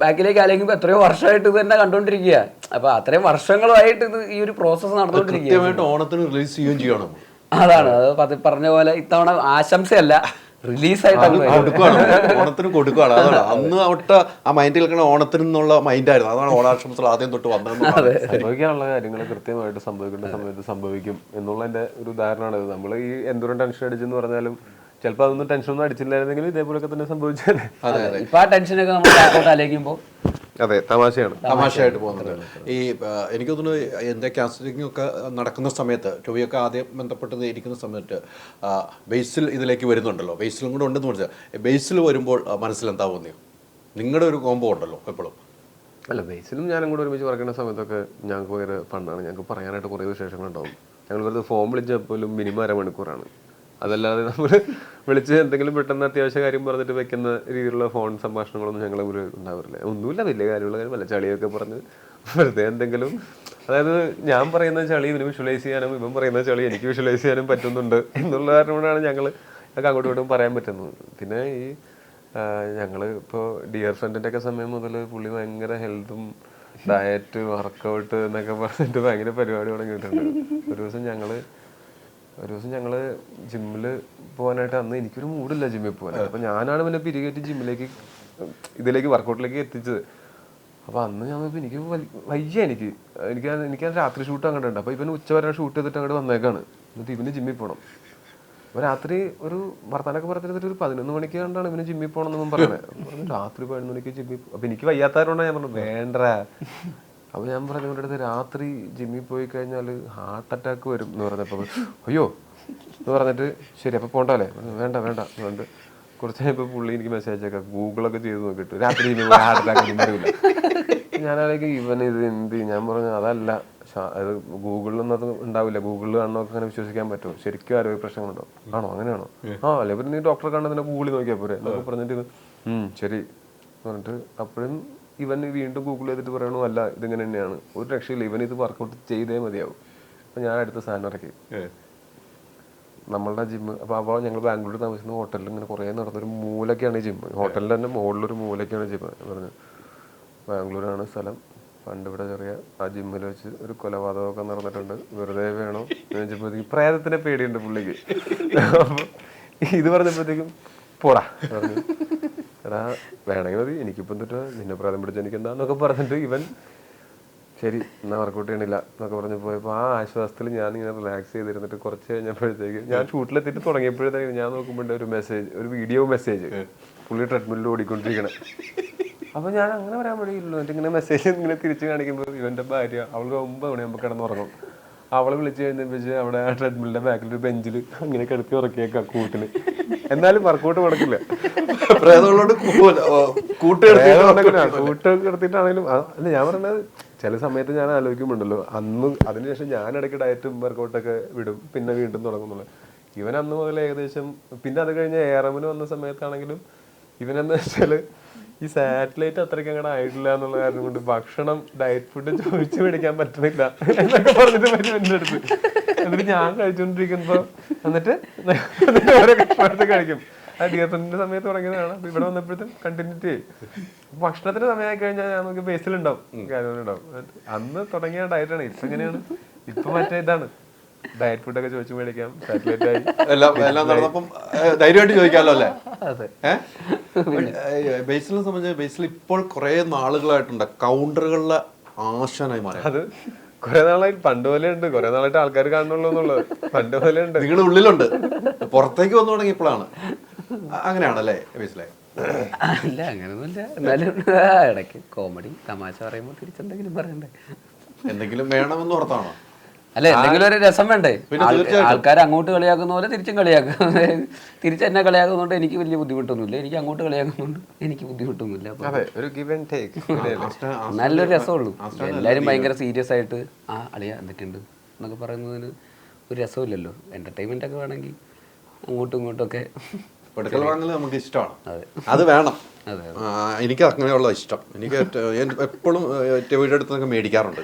ബാക്കിലേക്ക് ആലോചിക്കുമ്പോൾ എത്രയോ വർഷമായിട്ട് ഇത് തന്നെ കണ്ടുകൊണ്ടിരിക്കുക. അപ്പോൾ അത്രയും വർഷങ്ങളായിട്ട് ഇത് ഈ ഒരു പ്രോസസ്സ് നടന്നുകൊണ്ടിരിക്കുക. ഓണത്തിന് റിലീസ് ചെയ്യുകയും ചെയ്യണം. അതാണ് അത് പറഞ്ഞ പോലെ ഇത്തവണ ആശംസയല്ല, റിലീസായിട്ട് ഓണത്തിന് കൊടുക്കുകയാണ്. അതാണ് അന്ന് തൊട്ട് ആ മൈൻഡിൽ നിൽക്കുന്ന ഓണത്തിന് എന്നുള്ള മൈൻഡായിരുന്നു. അതാണ് ഓണാശംസകൾ ആദ്യം തൊട്ട് വന്നത്. സംഭവിക്കാനുള്ള കാര്യങ്ങൾ കൃത്യമായിട്ട് സംഭവിക്കേണ്ട സമയത്ത് സംഭവിക്കും എന്നുള്ളതിന്റെ ഒരു ഉദാഹരണമാണ് ഇത്. നമ്മൾ ഈ എന്തോരം ടെൻഷൻ അടിച്ചെന്ന് പറഞ്ഞാലും ചിലപ്പോൾ അതൊന്നും ടെൻഷനൊന്നും അടിച്ചില്ലായിരുന്നെങ്കിലും ഇതേപോലെയൊക്കെ തന്നെ സംഭവിച്ചാൽ ഇപ്പൊ ആ ടെൻഷനൊക്കെ നമ്മൾ ആലോചിക്കുമ്പോൾ അതെ തമാശയായിട്ട് പോകുന്നത്. ഈ എനിക്ക് തോന്നുന്നു എൻ്റെ കാസ്റ്റിംഗ് ഒക്കെ നടക്കുന്ന സമയത്ത് ടൊവിയൊക്കെ ആദ്യം ബന്ധപ്പെട്ടത് ഇരിക്കുന്ന സമയത്ത് ബേസിൽ ഇതിലേക്ക് വരുന്നുണ്ടല്ലോ, ബേസിലും കൂടെ ഉണ്ടെന്ന് പറഞ്ഞാൽ ബേസിൽ വരുമ്പോൾ മനസ്സിലെന്താ തോന്നിയോ? നിങ്ങളുടെ ഒരു കോംബോ ഉണ്ടല്ലോ എപ്പോഴും. അല്ല, ബേസിലും ഞാനും കൂടെ ഒരുമിച്ച് വർക്കുന്ന സമയത്തൊക്കെ ഞങ്ങൾക്ക് ഭയങ്കര ഫണ്ടാണ്. ഞങ്ങൾക്ക് പറയാനായിട്ട് കുറേ വിശേഷങ്ങളുണ്ടാവും. ഞങ്ങൾ വെറുതെ ഫോം വിളിച്ചാൽ പോലും മിനിമം 1/2 മണിക്കൂറാണ്. അതല്ലാതെ നമ്മൾ വിളിച്ച് എന്തെങ്കിലും പെട്ടെന്ന് അത്യാവശ്യ കാര്യം പറഞ്ഞിട്ട് വെക്കുന്ന രീതിയിലുള്ള ഫോൺ സംഭാഷണങ്ങളൊന്നും ഞങ്ങളെ ഒരു ഉണ്ടാവില്ല. ഒന്നുമില്ല, വലിയ കാര്യമുള്ള കാര്യമല്ല, ചളിയൊക്കെ പറഞ്ഞ് വെറുതെ എന്തെങ്കിലും. അതായത് ഞാൻ പറയുന്ന ചളി ഇവന് വിഷ്വലൈസ് ചെയ്യാനും ഇവൻ പറയുന്ന ചളി എനിക്ക് വിഷ്വലൈസ് ചെയ്യാനും പറ്റുന്നുണ്ട് എന്നുള്ള കാരണം കൊണ്ടാണ് ഞങ്ങൾ ഒക്കെ അങ്ങോട്ടും ഇങ്ങോട്ടും പറയാൻ പറ്റുന്നത്. പിന്നെ ഈ ഞങ്ങൾ ഇപ്പോൾ ഡിയർ ഫ്രണ്ടിൻ്റെ ഒക്കെ സമയം മുതൽ പുള്ളി ഭയങ്കര ഹെൽത്തും ഡയറ്റ് വർക്കൗട്ട് എന്നൊക്കെ പറഞ്ഞിട്ട് ഭയങ്കര പരിപാടി തുടങ്ങിയിട്ടുണ്ട്. ഒരു ദിവസം ഞങ്ങൾ ജിമ്മിൽ പോകാനായിട്ട്, അന്ന് എനിക്കൊരു മൂഡില്ല ജിമ്മിൽ പോകാൻ. അപ്പം ഞാനാണ് പിന്നെ പിരികേറ്റ് ഇതിലേക്ക് വർക്കൗട്ടിലേക്ക് എത്തിച്ചത്. അപ്പോൾ അന്ന് ഞാൻ എനിക്ക് വയ്യ, എനിക്ക് രാത്രി ഷൂട്ട് അങ്ങോട്ട് ഉണ്ട്. അപ്പോൾ ഇവന് ഉച്ചവരെ ഷൂട്ട് ചെയ്തിട്ട് അങ്ങോട്ട് വന്നേക്കാണ്. എന്നിട്ട് ഇവന് ജിമ്മിൽ പോകണം. അപ്പോൾ രാത്രി ഒരു വർത്താനൊക്കെ പറഞ്ഞിട്ട് ഒരു 11 മണിക്ക് കണ്ടാണ് ഇവന് ജിമ്മിൽ പോകണം എന്നൊന്നും പറഞ്ഞത്. രാത്രി 11 മണിക്ക് ജിമ്മിൽ. അപ്പോൾ എനിക്ക് വയ്യാത്തവരുകൊണ്ടാണ് ഞാൻ പറഞ്ഞു വേണ്ട. അപ്പോൾ ഞാൻ പറഞ്ഞു ഇവരുടെ അടുത്ത് രാത്രി ജിമ്മിൽ പോയി കഴിഞ്ഞാൽ ഹാർട്ട് അറ്റാക്ക് വരും എന്ന് പറഞ്ഞപ്പോൾ അയ്യോ എന്ന് പറഞ്ഞിട്ട് ശരി അപ്പോൾ പോകണ്ടല്ലേ, വേണ്ട അതുകൊണ്ട് കുറച്ച് കഴിയുമ്പോൾ പുള്ളി എനിക്ക് മെസ്സേജ് അയച്ചേക്കാം, ഗൂഗിളൊക്കെ ചെയ്ത് നോക്കിയിട്ട് രാത്രി ജിമ്മിൽ ഹാർട്ട് അറ്റാക്ക് വരില്ല. ഞാനാണെങ്കിൽ ഇവൻ ഇത് എന്ത്, ഞാൻ പറഞ്ഞു അതല്ല അത് ഗൂഗിളിലൊന്നും അത് ഉണ്ടാവില്ല. ഗൂഗിളിൽ കാണുന്നവർക്ക് അങ്ങനെ വിശ്വസിക്കാൻ പറ്റും. ശരിക്കും ആരോഗ്യ പ്രശ്നങ്ങളുണ്ടോ? ആണോ? അങ്ങനെയാണോ? അല്ലെ പിന്നെ നീ ഡോക്ടറെ കാണുന്നതിനെ ഗൂഗിളിൽ നോക്കിയാൽ പോരെ എന്നൊക്കെ പറഞ്ഞിട്ട് ശരി പറഞ്ഞിട്ട് അപ്പോഴും ഇവൻ വീണ്ടും ഗൂഗിൾ ചെയ്തിട്ട് പറയണു അല്ല ഇതിങ്ങനെ തന്നെയാണ്, ഒരു രക്ഷയില്ല, ഇവൻ ഇത് വർക്കൗട്ട് ചെയ്തേ മതിയാവും. അപ്പം ഞാൻ അടുത്ത സാധനം ഇറക്കി നമ്മളുടെ ജിമ്മ്. അപ്പോൾ ഞങ്ങൾ ബാംഗ്ലൂർ താമസിക്കുന്ന ഹോട്ടലിൽ ഇങ്ങനെ കുറേ നടന്നൊരു മൂലൊക്കെയാണ് ഈ ജിമ്മ്. ഹോട്ടലിൽ തന്നെ മുകളിലൊരു മൂലൊക്കെയാണ് ജിമ്മ്. പറഞ്ഞു ബാംഗ്ലൂരാണ് സ്ഥലം, പണ്ട് ഇവിടെ ചെറിയ ആ ജിമ്മിൽ വെച്ച് ഒരു കൊലപാതകമൊക്കെ നടന്നിട്ടുണ്ട്, വെറുതെ വേണോ എന്ന് വെച്ചപ്പോഴത്തേക്കും പ്രേതത്തിനെ പേടിയുണ്ട് പുള്ളിക്ക്. അപ്പോൾ ഇത് പറഞ്ഞപ്പോഴത്തേക്കും പോടാ പറഞ്ഞു, എടാ വേണമെങ്കിൽ മതി, എനിക്കിപ്പം എന്നിട്ട് നിന്നെ പ്രേതം പിടിച്ച എനിക്ക് എന്താന്നൊക്കെ പറഞ്ഞിട്ട് ഇവൻ ശരി എന്നാൽ വർക്കൗട്ട് ചെയ്യണില്ല എന്നൊക്കെ പറഞ്ഞ് പോയപ്പോൾ ആ ആശ്വാസത്തിൽ ഞാനിങ്ങനെ റിലാക്സ് ചെയ്തിരുന്നിട്ട് കുറച്ച് കഴിഞ്ഞപ്പോഴത്തേക്ക് ഞാൻ ഷൂട്ടിലെത്തിയിട്ട് തുടങ്ങിയപ്പോഴത്തേക്ക് ഞാൻ നോക്കുമ്പോൾ ഒരു മെസ്സേജ്, ഒരു വീഡിയോ മെസ്സേജ്, പുള്ളി ട്രെഡ്മില്ലിൽ ഓടിക്കൊണ്ടിരിക്കണം. അപ്പോൾ ഞാൻ അങ്ങനെ വരാൻ വഴിയില്ലല്ലോ, എന്നിട്ട് ഇങ്ങനെ മെസ്സേജ് ഇങ്ങനെ തിരിച്ച് കാണിക്കുമ്പോൾ ഇവൻ്റെ ഭാര്യ അവൾക്ക് 9 മണിയാകുമ്പോൾ കിടന്നുറങ്ങും. അവളെ വിളിച്ച് കഴിഞ്ഞപ്പോൾ അവിടെ ആ ട്രെഡ്മില്ലിൻ്റെ ബാക്കിലൊരു ബെഞ്ചിൽ അങ്ങനെ കിടത്തി ഉറക്കിയേക്കാം കൂട്ടിന്. എന്നാലും വർക്കൗട്ട് കൊടുക്കില്ല. കൂട്ട് കിടത്തിയിട്ടാണെങ്കിലും അല്ല ഞാൻ പറഞ്ഞത് ചില സമയത്ത് ഞാൻ ആലോചിക്കുമ്പോണ്ടല്ലോ അന്ന് അതിനുശേഷം ഞാൻ ഇടയ്ക്ക് ഡയറ്റും വർക്കൗട്ടൊക്കെ വിടും, പിന്നെ വീണ്ടും തുടങ്ങുന്നുള്ളു. ഇവൻ അന്ന് മുതൽ ഏകദേശം പിന്നെ അത് കഴിഞ്ഞ് ARM വന്ന സമയത്താണെങ്കിലും ഇവനെന്ന് വെച്ചാൽ ഈ സാറ്റലൈറ്റ് അത്രയ്ക്ക് അങ്ങനെ ആയിട്ടില്ല എന്നുള്ള കാരണം കൊണ്ട് ഭക്ഷണം ഡയറ്റ് ഫുഡ് ചോദിച്ചു മേടിക്കാൻ പറ്റണില്ല എന്നൊക്കെ പറഞ്ഞിട്ട് പറ്റും എൻ്റെ അടുത്ത്. എന്നിട്ട് ഞാൻ കഴിച്ചുകൊണ്ടിരിക്കുമ്പോൾ എന്നിട്ട് ഓരോ കഷ്ടപ്പെടുത്ത് കഴിക്കും. ആ ഡിയറിന്റെ സമയത്ത് തുടങ്ങിയതാണ്. അപ്പൊ ഇവിടെ വന്നപ്പോഴത്തേക്കും കണ്ടിന്യൂറ്റി ആയി. ഭക്ഷണത്തിന് സമയമായി കഴിഞ്ഞാൽ ഞാൻ നമുക്ക് ബേസിലുണ്ടാവും, കാര്യങ്ങളുണ്ടാവും. അന്ന് തുടങ്ങിയ ഡയറ്റാണ്. ഇപ്പൊ എങ്ങനെയാണ്? ഇപ്പൊ മറ്റേ ഇതാണ്, ഡയറ്റ് ഫുഡൊക്കെ ചോദിച്ചു മേടിക്കാം, സാറ്റലൈറ്റ് ആയി എല്ലാം നടന്നപ്പം ധൈര്യമായിട്ട് ചോദിക്കാമല്ലോ അല്ലേ? ബേസിലിനെ സംബന്ധിച്ച് ബേസിൽ ഇപ്പോൾ കുറെ നാളുകളായിട്ടുണ്ട് കൗണ്ടറുകളിലെ ആശാനായി മാറി. അത് കുറെ നാളായിട്ട് പണ്ട് പോലെ ഉണ്ട്, കുറെ നാളായിട്ട് ആൾക്കാർ കാണുന്നുള്ളൂ എന്നുള്ളത് പണ്ട് പോലെ ഉണ്ട്. നിങ്ങളുടെ ഉള്ളിലുണ്ട്, പുറത്തേക്ക് വന്നു തുടങ്ങിയപ്പോഴാണ്. അങ്ങനെയാണല്ലേ ബേസിലെ? അല്ല അങ്ങനെയൊന്നുമില്ല, എന്നാലും ഇടയ്ക്ക് കോമഡി തമാശ പറയുമ്പോൾ തിരിച്ചെന്തെങ്കിലും പറയണ്ടേ, എന്തെങ്കിലും വേണമെന്ന് ഓർത്താണോ? അല്ല എന്തെങ്കിലും ഒരു രസം വേണ്ടേ? ആൾക്കാർ അങ്ങോട്ട് കളിയാക്കുന്ന പോലെ തിരിച്ചും കളിയാക്കും. തിരിച്ച് എന്നെ കളിയാക്കുന്നതുകൊണ്ട് എനിക്ക് വലിയ ബുദ്ധിമുട്ടൊന്നുമില്ല, എനിക്ക് അങ്ങോട്ട് കളിയാക്കുന്നതുകൊണ്ട് എനിക്ക് ബുദ്ധിമുട്ടൊന്നുമില്ല. നല്ലൊരു രസമുള്ളൂ. എല്ലാവരും ഭയങ്കര സീരിയസ് ആയിട്ട് ആ അളിയ എന്തൊക്കെയുണ്ട് എന്നൊക്കെ പറയുന്നതിന് ഒരു രസമില്ലല്ലോ. എന്റർടൈൻമെന്റ് ഒക്കെ വേണമെങ്കിൽ അങ്ങോട്ടും ഇങ്ങോട്ടും ഒക്കെ കൊടുക്കൽ വാങ്ങൽ നമുക്ക് ഇഷ്ടമാണ്, അത് വേണം. എനിക്ക് അങ്ങനെയുള്ള ഇഷ്ടം. എനിക്ക് എപ്പോഴും വീഡിയോ എടുത്തൊക്കെ മേടിക്കാറുണ്ട്.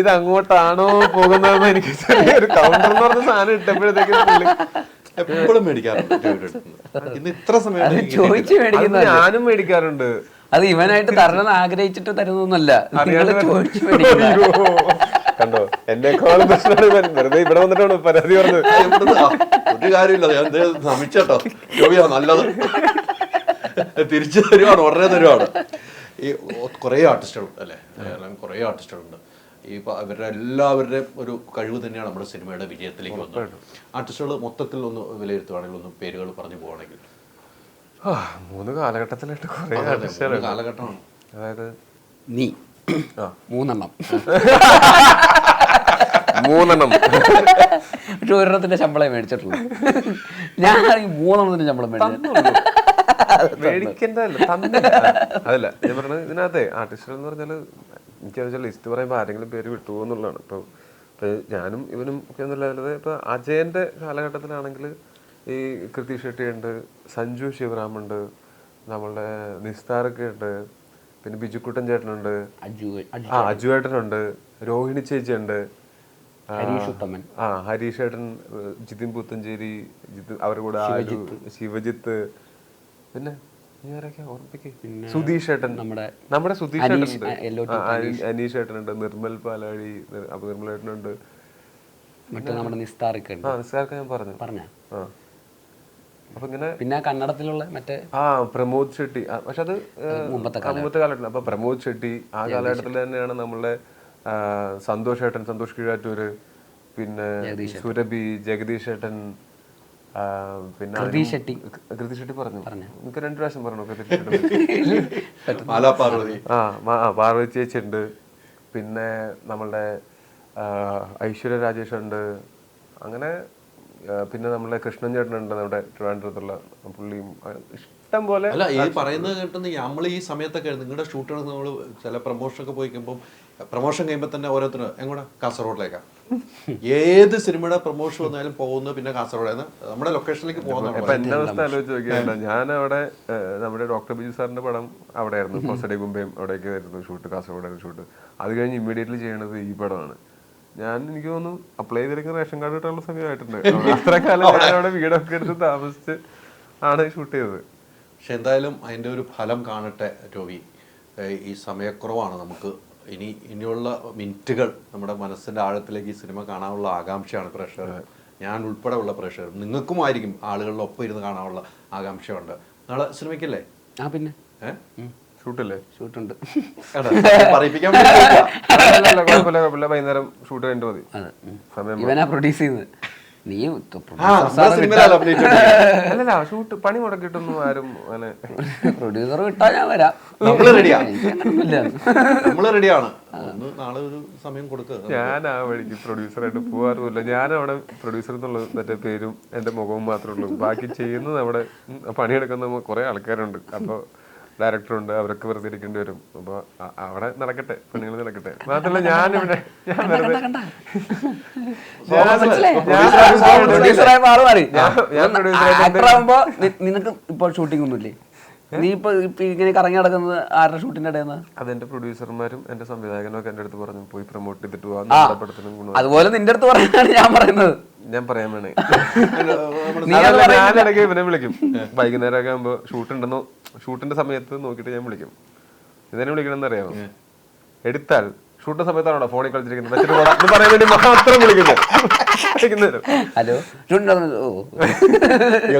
ഇത് അങ്ങോട്ടാണോ പോകുന്നതെന്ന് എനിക്ക് ചെറിയൊരു കൗണ്ടർ എന്ന് പറഞ്ഞ സാധനം ഇട്ടപ്പോഴത്തേക്കും എപ്പോഴും മേടിക്കാറുണ്ട്. ഇന്ന് ഇത്ര സമയം ചോദിച്ചു മേടിക്കുന്ന ഞാനും മേടിക്കാറുണ്ട്. അത് ഇവനായിട്ട് തരണമെന്ന് ആഗ്രഹിച്ചിട്ട് തരുന്നൊന്നല്ല, കണ്ടോ എന്നെക്കാളും പ്രശ്നമാണ് ഇവൻ. വെറുതെ ഇവിടെ വന്നിട്ടാണ് പരാതി പറഞ്ഞത്. ഒരു കാര്യമില്ല, ഞാൻ ശ്രമിച്ചോ ജോബിയാ നല്ലത്, തിരിച്ചു തരുവാണ്, ഉടനെ തരുവാണ്. ഈ കുറേ ആർട്ടിസ്റ്റുകളുണ്ട് അല്ലേ, കുറേ ആർട്ടിസ്റ്റുകളുണ്ട്. ഈ അവരുടെ എല്ലാവരുടെയും ഒരു കഴിവ് തന്നെയാണ് നമ്മുടെ സിനിമയുടെ വിജയത്തിലേക്ക് വന്നത്. ആർട്ടിസ്റ്റുകൾ മൊത്തത്തിൽ ഒന്ന് വിലയിരുത്തുവാണെങ്കിൽ, ഒന്ന് പേരുകൾ പറഞ്ഞു പോവാണെങ്കിൽ 3 കാലഘട്ടത്തിലായിട്ട് കുറേ കാലഘട്ടമാണ്. അതായത് നീ 3 പക്ഷെ ഒരെണ്ണത്തിന്റെ ശമ്പളം മേടിച്ചിട്ടുള്ളൂ. ഞാൻ 3 ശമ്പളം മേടിക്കേണ്ടതല്ല, അതല്ല ഞാൻ പറഞ്ഞത്. ഇതിനകത്തെ ആർട്ടിസ്റ്റുകൾ എന്ന് പറഞ്ഞാൽ എനിക്ക് വെച്ചാൽ ലിസ്റ്റ് പറയുമ്പോൾ ആരെങ്കിലും പേര് വിട്ടുപോകും എന്നുള്ളതാണ്. ഇപ്പോൾ ഞാനും ഇവനും ഒക്കെ ഒന്നുമില്ലാതെ ഇപ്പൊ അജയന്റെ കാലഘട്ടത്തിലാണെങ്കിൽ ഈ കൃതി ഷെട്ടി ഉണ്ട്, സഞ്ജു ശിവറാമുണ്ട്, നമ്മളുടെ നിസ്താറൊക്കെ ഉണ്ട്, പിന്നെ ബിജുക്കുട്ടൻ ചേട്ടനുണ്ട്, അജു ഏട്ടനുണ്ട്, രോഹിണി ചേച്ചി ഉണ്ട്, ഹരീഷ് ഏട്ടൻ, ജിതിൻ പുത്തഞ്ചേരി, അവരുടെ കൂടെ ശിവജിത്ത്, പിന്നെ സുധീഷ് ഏട്ടൻ, നമ്മുടെ സുധീഷ് ഏട്ടനുണ്ട്, അനീഷ് ഏട്ടനുണ്ട്, നിർമ്മൽ പാലാഴി, അപ്പൊ നിർമ്മൽ ഏട്ടനുണ്ട്, നിസ്താർക്ക് ഞാൻ പറഞ്ഞു. അപ്പൊ ഇങ്ങനെ പിന്നെ കന്നഡത്തിലുള്ള മറ്റേ പ്രമോദ് ഷെട്ടി. പക്ഷെ അത് മുമ്പത്തെ കാലഘട്ടത്തിൽ. അപ്പൊ പ്രമോദ് ഷെട്ടി ആ കാലഘട്ടത്തിൽ തന്നെയാണ് നമ്മളുടെ സന്തോഷ് ഏട്ടൻ, സന്തോഷ് കീഴാറ്റൂര്, പിന്നെ സുരഭി, ജഗദീഷ് ഏട്ടൻ, പിന്നെ കൃതി ഷെട്ടി പറഞ്ഞു. എനിക്ക് 2 പ്രാവശ്യം പറഞ്ഞു. പാർവതി ചേച്ചി ഉണ്ട്, പിന്നെ നമ്മളുടെ ഐശ്വര്യ രാജേഷ് ഉണ്ട്. അങ്ങനെ പിന്നെ നമ്മളെ കൃഷ്ണൻ ചേട്ടനുണ്ട് നമ്മുടെ ട്രിവാൻഡ്രത്തുള്ള പുള്ളിയും ഇഷ്ടം പോലെ. അല്ല ഈ പറയുന്നത് കേട്ടെന്ന് നമ്മൾ ഈ സമയത്തൊക്കെ നിങ്ങളുടെ ഷൂട്ടുകൾ നമ്മൾ ചില പ്രൊമോഷനൊക്കെ പോയി കഴിയുമ്പോൾ പ്രൊമോഷൻ കഴിയുമ്പോൾ തന്നെ ഓരോരുത്തരും എങ്ങോട്ടാ കാസർഗോഡിലേക്കാണ്. ഏത് സിനിമയുടെ പ്രൊമോഷൻ വന്നാലും പോകുന്നത് പിന്നെ കാസർഗോഡ് നമ്മുടെ ലൊക്കേഷനിലേക്ക് പോകുന്നത്. ഇപ്പൊ എന്റെ അവസ്ഥ ആലോചിച്ച് നോക്കിയാൽ ഞാൻ അവിടെ നമ്മുടെ ഡോക്ടർ ബിജു സാറിന്റെ പടം അവിടെ ആയിരുന്നു, ഫസ്റ്റ് കുമ്പയും അവിടെയൊക്കെ ആയിരുന്നു ഷൂട്ട്, കാസർഗോഡായിരുന്നു ഷൂട്ട്. അത് കഴിഞ്ഞ് ഇമ്മീഡിയറ്റ്ലി ചെയ്യണത് ഈ പടമാണ്. എനിക്ക് തോന്നുന്നു അപ്ലൈ ചെയ്തിരിക്കുന്ന റേഷൻ കാർഡ് കിട്ടാനുള്ള സമയമായിട്ടുണ്ട്. അത്ര കാലം ഞാൻ അവിടെ വീടൊക്കെ എടുത്ത് താമസിച്ച് ആണ് ഷൂട്ട് ചെയ്തത്. പക്ഷെ എന്തായാലും അതിൻ്റെ ഒരു ഫലം കാണട്ടെ ടോവി. ഈ സമയക്കുറവാണ് നമുക്ക്. ഇനിയുള്ള മിനിറ്റുകൾ നമ്മുടെ മനസ്സിൻ്റെ ആഴത്തിലേക്ക് ഈ സിനിമ കാണാനുള്ള ആകാംക്ഷയാണ് പ്രേക്ഷകർ, ഞാൻ ഉൾപ്പെടെ ഉള്ള പ്രേക്ഷകർ. നിങ്ങൾക്കും ആയിരിക്കും ആളുകളുടെ ഒപ്പം ഇരുന്ന് കാണാനുള്ള ആകാംക്ഷയുണ്ട്. നാളെ സിനിമയ്ക്കല്ലേ? പിന്നെ ഷൂട്ടല്ലേ? ഷൂട്ടുണ്ട്. പറയിപ്പിക്കാൻ കുഴപ്പമില്ല, വൈകുന്നേരം ഷൂട്ട് കഴിഞ്ഞിട്ട് മതി. സമയം ഇവനാ പ്രൊഡ്യൂസ് ചെയ്യുന്നത്. നീ അല്ലല്ല, ഷൂട്ട് പണി മുടക്കിയിട്ടൊന്നും ആരും അങ്ങനെ. പ്രൊഡ്യൂസർ വിട്ടാ ഞാൻ വരാം. നമ്മള് റെഡിയാണ്. നാളെ ഒരു സമയം കൊടുക്കുക. ഞാൻ ആ വഴിക്ക് പ്രൊഡ്യൂസറായിട്ട് പോകാറുമില്ല. ഞാൻ അവിടെ പ്രൊഡ്യൂസർ എന്നുള്ള മറ്റേ പേരും എന്റെ മുഖവും മാത്രമേ ഉള്ളൂ. ബാക്കി ചെയ്യുന്നത് അവിടെ പണിയെടുക്കുന്ന കുറെ ആൾക്കാരുണ്ട്. അപ്പോൾ ഡയറക്ടറുണ്ട്, അവരൊക്കെ വെറുതെ ഇരിക്കേണ്ടി വരും. അപ്പൊ അവിടെ നടക്കട്ടെ, പണികൾ നടക്കട്ടെ. മാത്രമല്ല ഞാനിവിടെ നിനക്ക് ഇപ്പോൾ ഷൂട്ടിംഗ് ഒന്നുമില്ലേ? നീ ഇപ്പൊ ഇങ്ങനെ കറങ്ങി നടക്കുന്നത് ആരുടെ ഷൂട്ടിന്റെ ഇടയിൽ? അതെന്റെ പ്രൊഡ്യൂസർമാരും എന്റെ സംവിധായകനും ഒക്കെ എന്റെ അടുത്ത് പറഞ്ഞു പോയി പ്രൊമോട്ട് ചെയ്തിട്ട് പോവാം. അതുപോലെ നിന്റെ അടുത്ത് പറയാനാണ് ഞാൻ പറയുന്നത്. ഞാൻ പറയാൻ വേണേ ഞാനിടയ്ക്ക് ഇവനെ വിളിക്കും. വൈകുന്നേരം ഒക്കെ ആകുമ്പോ ഷൂട്ടുണ്ടെന്നോ ഷൂട്ടിന്റെ സമയത്ത് നോക്കിയിട്ട് ഞാൻ വിളിക്കും. ഇതിനെ വിളിക്കണമെന്ന് അറിയാമോ? എടുത്താൽ ഷൂട്ടിന്റെ സമയത്താണോ ഫോണിൽ കളിച്ചിരിക്കുന്നത് പറയാൻ വേണ്ടി മാത്രം വിളിക്കുന്നത്. ഹലോ,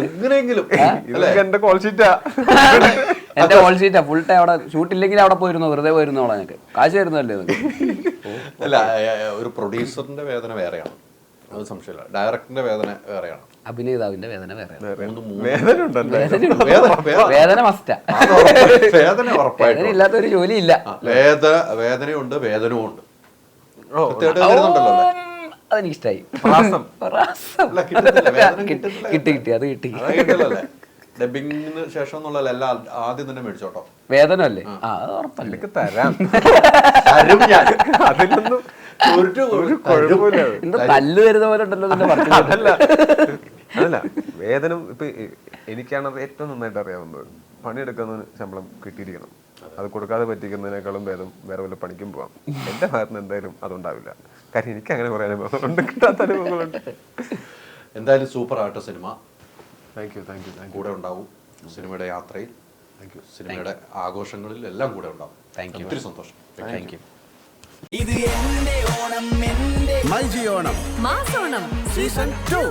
എങ്ങനെയെങ്കിലും എന്റെ കോൾ ഷീറ്റാ, എന്റെ കോൾ ഷീറ്റാ. ഫുൾ ടൈം അവിടെ ഷൂട്ടില്ലെങ്കിൽ അവിടെ പോയിരുന്നു, വെറുതെ പോയിരുന്നോളാം. എനിക്ക് കാശ് തരുന്നല്ലേ? അല്ല, ഒരു പ്രൊഡ്യൂസറിന്റെ വേദന വേറെയാണ്, അത് സംശയമില്ല. ഡയറക്ടറിന്റെ വേദന വേറെയാണ്, അഭിനേതാവിന്റെ വേദന വേറെയാണ്. വേദന മസ്റ്റാ. വേദന ഉറപ്പായിട്ടും ഇല്ലാത്തൊരു ജോലി ഇല്ല. വേദനയുണ്ട്, വേദനയുമുണ്ട്. അതെനിക്കിഷ്ടായി. കിട്ടി അത് കിട്ടി. ഡബിങ്ങിന് ശേഷം എന്നുള്ളതല്ല, എല്ലാം ആദ്യം തന്നെ മേടിച്ചോട്ടോ. വേദന അല്ലേ? അത് ഉറപ്പല്ല, തരാം. അതിനൊന്നും തല്ല് വരുന്ന പോലെ ഉണ്ടല്ലോ. അതല്ല, വേതനം ഇപ്പൊ എനിക്കാണത് ഏറ്റവും നന്നായിട്ട് അറിയാവുന്നത്. പണിയെടുക്കുന്ന ശമ്പളം കിട്ടിയിരിക്കണം. അത് കൊടുക്കാതെ പറ്റിക്കുന്നതിനേക്കാളും ഭേദം വേറെ വല്ല പണിക്കും പോവാം. എന്റെ ഭാഗത്ത് എന്തായാലും അതുണ്ടാവില്ല. കാര്യം എനിക്ക് അങ്ങനെ കുറെ അനുഭവങ്ങളുണ്ട്, കിട്ടാത്ത അനുഭവങ്ങളുണ്ട്. എന്തായാലും സൂപ്പർ ആയിട്ട് സിനിമ. Thank you. കൂടെ ഉണ്ടാവും സിനിമയുടെ യാത്രയിൽ. സിനിമയുടെ ആഘോഷങ്ങളിൽ എല്ലാം കൂടെ ഉണ്ടാവും. ഒത്തിരി സന്തോഷം. Thank you. ഇത് എന്റെ ഓണം, എന്റെ മൈജി ഓണം മാസോണം സീസൺ 2.